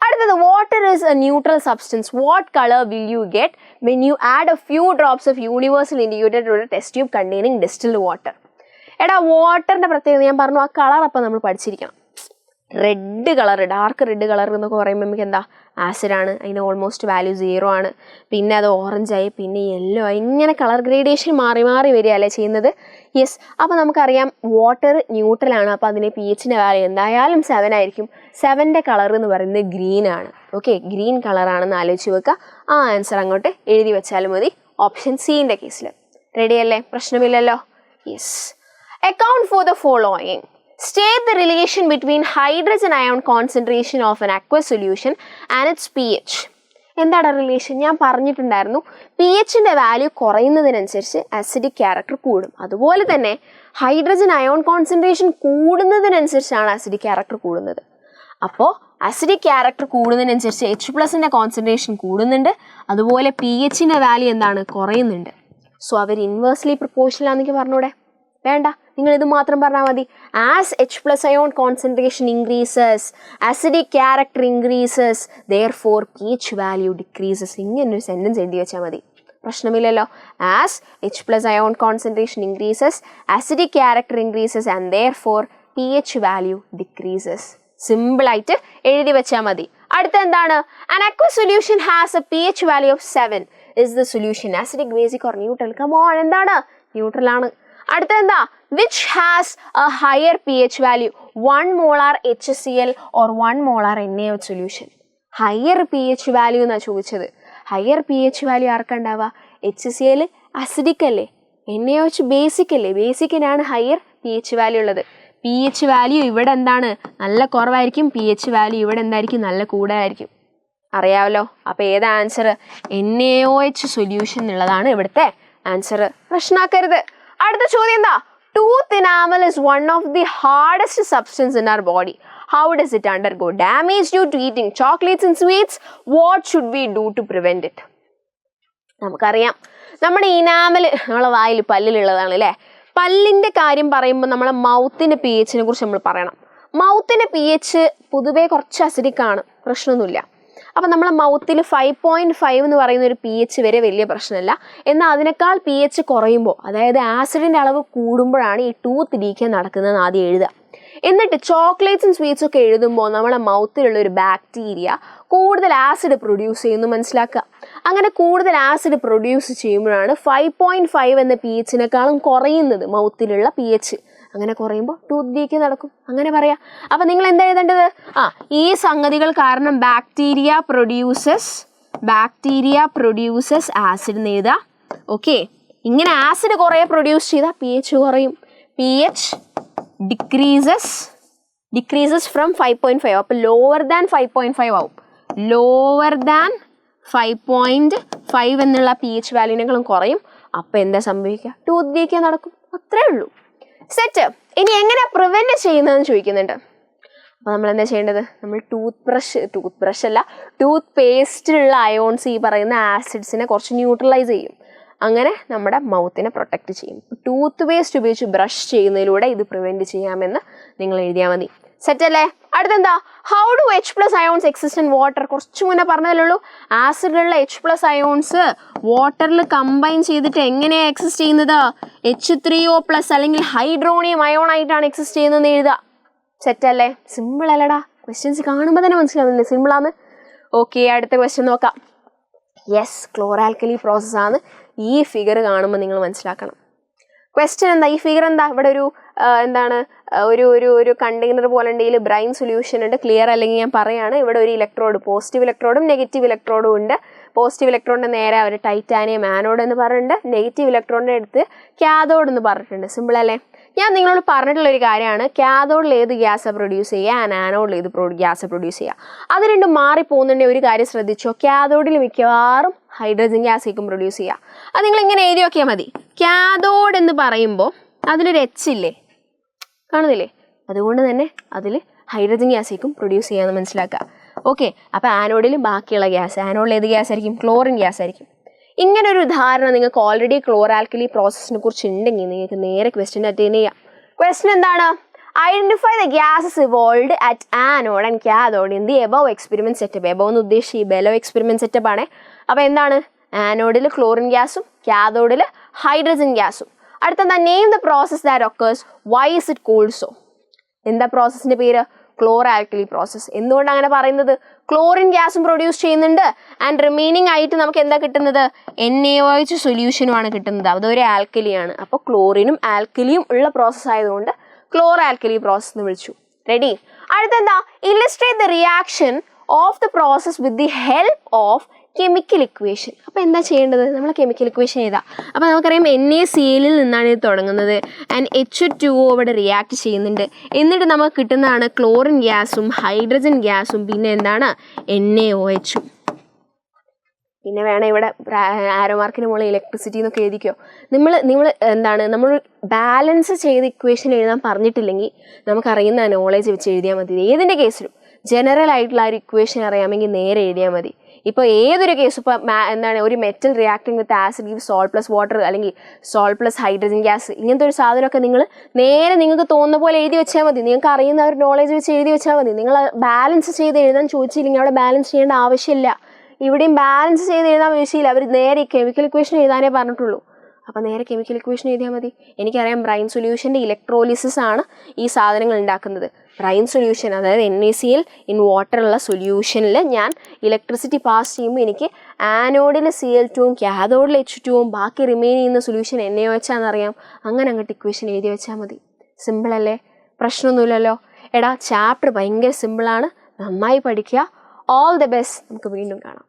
അടുത്തത്, water is a neutral substance. What colour will you get when you add a few drops of universal indicated to a test tube containing distilled water? എടാ, വാട്ടറിൻ്റെ പ്രത്യേകത ഞാൻ പറഞ്ഞു, ആ കളർ അപ്പം നമ്മൾ പഠിച്ചിരിക്കണം. Red colour, dark red colour എന്നൊക്കെ പറയുമ്പോൾ നമുക്ക് എന്താ? ആസിഡാണ്. അതിന് ഓൾമോസ്റ്റ് വാല്യൂ 0 ആണ്. പിന്നെ അത് ഓറഞ്ചായി, പിന്നെ യെല്ലോ ആയി, ഇങ്ങനെ കളർ ഗ്രേഡേഷൻ മാറി മാറി വരികയല്ലേ ചെയ്യുന്നത്? യെസ്. അപ്പോൾ നമുക്കറിയാം വാട്ടർ ന്യൂട്രലാണ്. അപ്പോൾ അതിന് പി എച്ചിൻ്റെ വാല്യൂ എന്തായാലും 7 ആയിരിക്കും. 7ൻ്റെ കളർ എന്ന് പറയുന്നത് ഗ്രീൻ ആണ്. ഓക്കെ, ഗ്രീൻ കളറാണെന്ന് ആലോചിച്ച് വെക്കുക. ആ ആൻസർ അങ്ങോട്ട് എഴുതി വെച്ചാലും മതി, ഓപ്ഷൻ സിൻ്റെ കേസിൽ. റെഡിയല്ലേ? പ്രശ്നമില്ലല്ലോ. Yes. Account for the following. State the relation between hydrogen ion concentration of an aqueous solution and its pH. എന്താണ് റിലേഷൻ? ഞാൻ പറഞ്ഞിട്ടുണ്ടായിരുന്നു, പി എച്ചിൻ്റെ വാല്യൂ കുറയുന്നതിനനുസരിച്ച് അസിഡിക് ക്യാരക്ടർ കൂടും. അതുപോലെ തന്നെ ഹൈഡ്രജൻ അയോൺ കോൺസെൻട്രേഷൻ കൂടുന്നതിനനുസരിച്ചാണ് അസിഡിക് ക്യാരക്ടർ കൂടുന്നത്. അപ്പോൾ അസിഡിക് ക്യാരക്ടർ കൂടുന്നതിനനുസരിച്ച് H+ൻ്റെ കോൺസെൻട്രേഷൻ കൂടുന്നുണ്ട്, അതുപോലെ പി എച്ചിൻ്റെ വാല്യൂ എന്താണ്? കുറയുന്നുണ്ട്. സോ അവർ ഇൻവേഴ്സ്ലി പ്രൊപ്പോർഷണൽ ആണെന്നൊക്കെ പറഞ്ഞൂടെ? വേണ്ട, നിങ്ങൾ ഇത് മാത്രം പറഞ്ഞാൽ മതി. As H+ ion concentration increases, acidic character increases, therefore pH value decreases. ഇങ്ങനൊരു സെൻറ്റൻസ് എഴുതി വെച്ചാൽ മതി, പ്രശ്നമില്ലല്ലോ. As H+ ion concentration increases, acidic character increases and therefore pH value decreases. സിമ്പിളായിട്ട് എഴുതി വെച്ചാൽ മതി. അടുത്ത എന്താണ്? An aqueous solution has a pH value of 7. Is the solution acidic, basic or neutral? Come on, എന്താണ്? ന്യൂട്രൽ ആണ്. അടുത്ത എന്താ? Which has a higher pH value, 1 molar HCl or 1 molar NaOH solution? Higher P H value എന്നാണ് ചോദിച്ചത്. Higher P H value ആർക്കുണ്ടാവുക? HCl acidic അല്ലേ, NaOH basic അല്ലേ. ബേസിക്കിനാണ് ഹയർ പി എച്ച് വാല്യൂ ഉള്ളത്. പി എച്ച് വാല്യൂ ഇവിടെ എന്താണ്? നല്ല കുറവായിരിക്കും. പി എച്ച് വാല്യൂ ഇവിടെ എന്തായിരിക്കും? നല്ല കൂടുതലായിരിക്കും. അറിയാമല്ലോ. അപ്പോൾ ഏതാ ആൻസർ? NaOH സൊല്യൂഷൻ എന്നുള്ളതാണ് ഇവിടുത്തെ ആൻസർ. പ്രശ്നമാക്കരുത്. അടുത്ത ചോദ്യം എന്താ? Tooth enamel is one of the hardest substances in our body. How does it undergo damage due to eating chocolates and sweets? What should we do to prevent it? നമുക്കറിയാം, നമ്മുടെ enamel നമ്മളെ വായിൽ പല്ലിലുള്ളതാണ് അല്ലേ. പല്ലിൻ്റെ കാര്യം പറയുമ്പോൾ നമ്മളെ മൗത്തിൻ്റെ പി എച്ചിനെ കുറിച്ച് നമ്മൾ പറയണം. മൗത്തിൻ്റെ പി എച്ച് പൊതുവേ കുറച്ച് അസിഡിക് ആണ്, പ്രശ്നമൊന്നുമില്ല. അപ്പം നമ്മളെ മൗത്തിൽ 5.5 എന്ന് പറയുന്ന ഒരു പി എച്ച് വരെ വലിയ പ്രശ്നമല്ല. എന്നാൽ അതിനേക്കാൾ പി എച്ച് കുറയുമ്പോൾ, അതായത് ആസിഡിൻ്റെ അളവ് കൂടുമ്പോഴാണ് ഈ ടൂത്ത് ഡീക്കേ നടക്കുന്നതെന്ന് ആദ്യം എഴുതുക. എന്നിട്ട് ചോക്ലേറ്റ്സും സ്വീറ്റ്സും ഒക്കെ എഴുതുമ്പോൾ നമ്മളെ മൗത്തിലുള്ള ഒരു ബാക്ടീരിയ കൂടുതൽ ആസിഡ് പ്രൊഡ്യൂസ് ചെയ്യുന്നു മനസ്സിലാക്കുക. അങ്ങനെ കൂടുതൽ ആസിഡ് പ്രൊഡ്യൂസ് ചെയ്യുമ്പോഴാണ് 5.5 എന്ന പി എച്ചിനേക്കാളും കുറയുന്നത് മൗത്തിലുള്ള പി എച്ച്. അങ്ങനെ കുറയുമ്പോൾ ടൂത്ത് ഡീക്കേ നടക്കും, അങ്ങനെ പറയാം. അപ്പം നിങ്ങൾ എന്താ എഴുതേണ്ടത്? ഈ സംഗതികൾ കാരണം ബാക്ടീരിയ പ്രൊഡ്യൂസസ് ആസിഡ് എന്ന് എഴുതുക. ഓക്കെ, ഇങ്ങനെ ആസിഡ് കുറേ പ്രൊഡ്യൂസ് ചെയ്താൽ പി എച്ച് കുറയും. P H decreases from 5.5. അപ്പോൾ ലോവർ ദാൻ 5.5 ആവും. ലോവർ ദാൻ 5.5 എന്നുള്ള പി എച്ച് വാല്യൂവിനേക്കാളും കുറയും. അപ്പോൾ എന്താ സംഭവിക്കുക? ടൂത്ത് ഡീക്കേ നടക്കും. അത്രേ ഉള്ളൂ. സെറ്റ്. ഇനി എങ്ങനെയാണ് പ്രിവെൻറ്റ് ചെയ്യുന്നതെന്ന് ചോദിക്കുന്നുണ്ട്. അപ്പോൾ നമ്മൾ എന്താ ചെയ്യേണ്ടത്? നമ്മൾ ടൂത്ത് പേസ്റ്റിലുള്ള അയോൺസ് ഈ പറയുന്ന ആസിഡ്സിനെ കുറച്ച് ന്യൂട്രലൈസ് ചെയ്യും. അങ്ങനെ നമ്മുടെ മൗത്തിനെ പ്രൊട്ടക്റ്റ് ചെയ്യും. ടൂത്ത് പേസ്റ്റ് ഉപയോഗിച്ച് ബ്രഷ് ചെയ്യുന്നതിലൂടെ ഇത് പ്രിവെൻറ്റ് ചെയ്യാമെന്ന് നിങ്ങൾ എഴുതിയാൽ മതി. സെറ്റല്ലേ? അടുത്തെന്താ? How do H+ ions exist in water? കുറച്ച് മുന്നേ പറഞ്ഞതല്ലേ. ആസിഡിലുള്ള H+ അയോൺസ് വാട്ടറിൽ കമ്പൈൻ ചെയ്തിട്ട് എങ്ങനെയാണ് എക്സിസ്റ്റ് ചെയ്യുന്നത്? H3O+ അല്ലെങ്കിൽ ഹൈഡ്രോണിയം അയോൺ ആയിട്ടാണ് എക്സിസ്റ്റ് ചെയ്യുന്നതെന്ന് എഴുതുക. സെറ്റല്ലേ? സിമ്പിൾ അല്ലടാ. ക്വസ്റ്റ്യൻസ് കാണുമ്പോൾ തന്നെ മനസ്സിലാവുന്നില്ലേ സിമ്പിളാന്ന്? ഓക്കെ, അടുത്ത ക്വസ്റ്റ്യൻ നോക്കാം. യെസ്, ക്ലോറാൽക്കലി പ്രോസസ്സാണ്. ഈ ഫിഗർ കാണുമ്പോൾ നിങ്ങൾ മനസ്സിലാക്കണം. ക്വസ്റ്റ്യൻ എന്താ? ഈ ഫിഗർ എന്താ? ഇവിടെ ഒരു എന്താണ് ഒരു കണ്ടെയ്നർ പോലെ ഉണ്ടെങ്കിൽ ബ്രൈൻ സൊല്യൂഷൻ ഉണ്ട്. ക്ലിയർ അല്ലെങ്കിൽ ഞാൻ പറയാണ്. ഇവിടെ ഒരു ഇലക്ട്രോഡ്, പോസിറ്റീവ് ഇലക്ട്രോഡും നെഗറ്റീവ് ഇലക്ട്രോഡും ഉണ്ട്. പോസിറ്റീവ് ഇലക്ട്രോഡിൻ്റെ നേരെ അവർ ടൈറ്റാനിയം ആനോഡ് എന്ന് പറഞ്ഞിട്ടുണ്ട്. നെഗറ്റീവ് ഇലക്ട്രോഡിൻ്റെ അടുത്ത് കാഥോഡ് എന്ന് പറഞ്ഞിട്ടുണ്ട്. സിമ്പിൾ അല്ലേ? ഞാൻ നിങ്ങളോട് പറഞ്ഞിട്ടുള്ളൊരു കാര്യമാണ്, കാഥോഡിൽ ഏത് ഗ്യാസാണ് പ്രൊഡ്യൂസ് ചെയ്യുക, ആനോഡിൽ ഏത് ഗ്യാസ് പ്രൊഡ്യൂസ് ചെയ്യുക. അത് രണ്ടും മാറിപ്പോകുന്നുണ്ടെങ്കിൽ ഒരു കാര്യം ശ്രദ്ധിച്ചോ, കാഥോഡിൽ മിക്കവാറും ഹൈഡ്രജൻ ഗ്യാസ് ആയിരിക്കും പ്രൊഡ്യൂസ് ചെയ്യുക. അത് നിങ്ങൾ ഇങ്ങനെ എഴുതി നോക്കിയാൽ മതി. കാഥോഡ് എന്ന് പറയുമ്പോൾ അതിലൊരു എച്ച് ഇല്ലേ, കാണുന്നില്ലേ? അതുകൊണ്ട് തന്നെ അതിൽ ഹൈഡ്രജൻ ഗ്യാസ് ആയിരിക്കും പ്രൊഡ്യൂസ് ചെയ്യാമെന്ന് മനസ്സിലാക്കുക. ഓക്കെ, അപ്പോൾ ആനോഡിൽ ബാക്കിയുള്ള ഗ്യാസ്, ആനോഡിൽ ഏത് ഗ്യാസ് ആയിരിക്കും? ക്ലോറിൻ ഗ്യാസ് ആയിരിക്കും. ഇങ്ങനെ ഒരു ഉദാഹരണം നിങ്ങൾക്ക് ഓൾറെഡി ക്ലോറാൽക്കലി പ്രോസസ്സിനെ കുറിച്ച് ഉണ്ടെങ്കിൽ നിങ്ങൾക്ക് നേരെ ക്വസ്റ്റ്യൻ അറ്റൻഡ് ചെയ്യാം. ക്വസ്റ്റ്യൻ എന്താണ്? Identify the gases evolved at anode and cathode in the above experiment setup. Above എന്ന് ഉദ്ദേശിച്ച് ഈ ബെലോ എക്സ്പെരിമെന്റ് സെറ്റപ്പ് ആണ്. അപ്പോൾ എന്താണ്? ആനോഡിൽ ക്ലോറിൻ ഗ്യാസും കാഥോഡിൽ ഹൈഡ്രജൻ ഗ്യാസും. അടുത്തെന്താ? Name the process that occurs, why is it called so. എന്താ പ്രോസസ്സിന്റെ പേര്? Chloralkali process. എന്തുകൊണ്ട് അങ്ങനെ പറയുന്നത്? ക്ലോറിൻ ഗ്യാസും പ്രൊഡ്യൂസ് ചെയ്യുന്നുണ്ട് ആൻഡ് റിമൈനിങ് ആയിട്ട് നമുക്ക് എന്താ കിട്ടുന്നത്? NaOH സൊല്യൂഷനുമാണ് കിട്ടുന്നത്. അതൊരു ആൽക്കലിയാണ്. അപ്പോൾ ക്ലോറിനും ആൽക്കലിയും ഉള്ള പ്രോസസ്സ് ആയതുകൊണ്ട് ക്ലോറാൽക്കലി പ്രോസസ്സ് എന്ന് വിളിച്ചു. റെഡി? അടുത്തെന്താ? Illustrate the reaction of the process with the help of chemical equation. അപ്പോൾ എന്താ ചെയ്യേണ്ടത്? നമ്മൾ കെമിക്കൽ ഇക്വേഷൻ എഴുതാം. അപ്പോൾ നമുക്കറിയാം NaCl നിന്നാണ് ഇത് തുടങ്ങുന്നത് ആൻഡ് H2O ഇവിടെ റിയാക്ട് ചെയ്യുന്നുണ്ട്. എന്നിട്ട് നമുക്ക് കിട്ടുന്നതാണ് ക്ലോറിൻ ഗ്യാസും ഹൈഡ്രജൻ ഗ്യാസും പിന്നെ എന്താണ്? NaOH. പിന്നെ വേണം ഇവിടെ ആരോ മാർക്കിന് മുകളിൽ ഇലക്ട്രിസിറ്റി എന്നൊക്കെ എഴുതിക്കോ. നിങ്ങൾ എന്താണ്, നമ്മൾ ബാലൻസ് ചെയ്ത് ഇക്വേഷൻ എഴുതാൻ പറഞ്ഞിട്ടില്ലെങ്കിൽ നമുക്കറിയുന്ന നോളേജ് വെച്ച് എഴുതിയാൽ മതി. ഏതിൻ്റെ കേസിലും ജനറൽ ആയിട്ടുള്ള ആ ഒരു ഇക്വേഷൻ അറിയാമെങ്കിൽ നേരെ എഴുതിയാൽ മതി. ഇപ്പോൾ ഏതൊരു കേസും ഇപ്പോൾ എന്താണ്, ഒരു metal reacting with acid give salt plus water അല്ലെങ്കിൽ സോൾട്ട് പ്ലസ് ഹൈഡ്രജൻ ഗ്യാസ്, ഇങ്ങനത്തെ ഒരു സാധനമൊക്കെ നിങ്ങൾ നേരെ നിങ്ങൾക്ക് തോന്നുന്ന പോലെ എഴുതി വെച്ചാൽ മതി. നിങ്ങൾക്ക് അറിയുന്ന ഒരു നോളേജ് വെച്ച് എഴുതി വെച്ചാൽ മതി. നിങ്ങൾ ബാലൻസ് ചെയ്ത് എഴുതാൻ ചോദിച്ചില്ലെങ്കിൽ അവിടെ ബാലൻസ് ചെയ്യേണ്ട ആവശ്യമില്ല. ഇവിടെയും ബാലൻസ് ചെയ്ത് എഴുതാൻ ആവശ്യമില്ല. അവർ നേരെ കെമിക്കൽ ഇക്വേഷൻ എഴുതാനേ പറഞ്ഞിട്ടുള്ളൂ. അപ്പോൾ നേരെ കെമിക്കൽ ഇക്വേഷൻ എഴുതിയാൽ മതി. എനിക്കറിയാം ബ്രൈൻ സൊല്യൂഷൻ്റെ ഇലക്ട്രോലിസിസ് ആണ് ഈ സാധനങ്ങൾ ഉണ്ടാക്കുന്നത്. ബ്രൈൻ സൊല്യൂഷൻ, അതായത് NaCl ഇൻ വാട്ടറുള്ള സൊല്യൂഷനിൽ ഞാൻ ഇലക്ട്രിസിറ്റി പാസ് ചെയ്യുമ്പോൾ എനിക്ക് ആനോഡിൽ Cl2ഉം കാഥോഡിൽ H2ഉം ബാക്കി റിമെയിൻ ചെയ്യുന്ന സൊല്യൂഷൻ NaOH ആണെന്നറിയാം. അങ്ങനെ അങ്ങോട്ട് ഇക്വേഷൻ എഴുതി വെച്ചാൽ മതി. സിമ്പിളല്ലേ? പ്രശ്നമൊന്നുമില്ലല്ലോ. എടാ, ചാപ്റ്റർ ഭയങ്കര സിമ്പിളാണ്. നന്നായി പഠിക്കുക. All the best. നമുക്ക് വീണ്ടും കാണാം.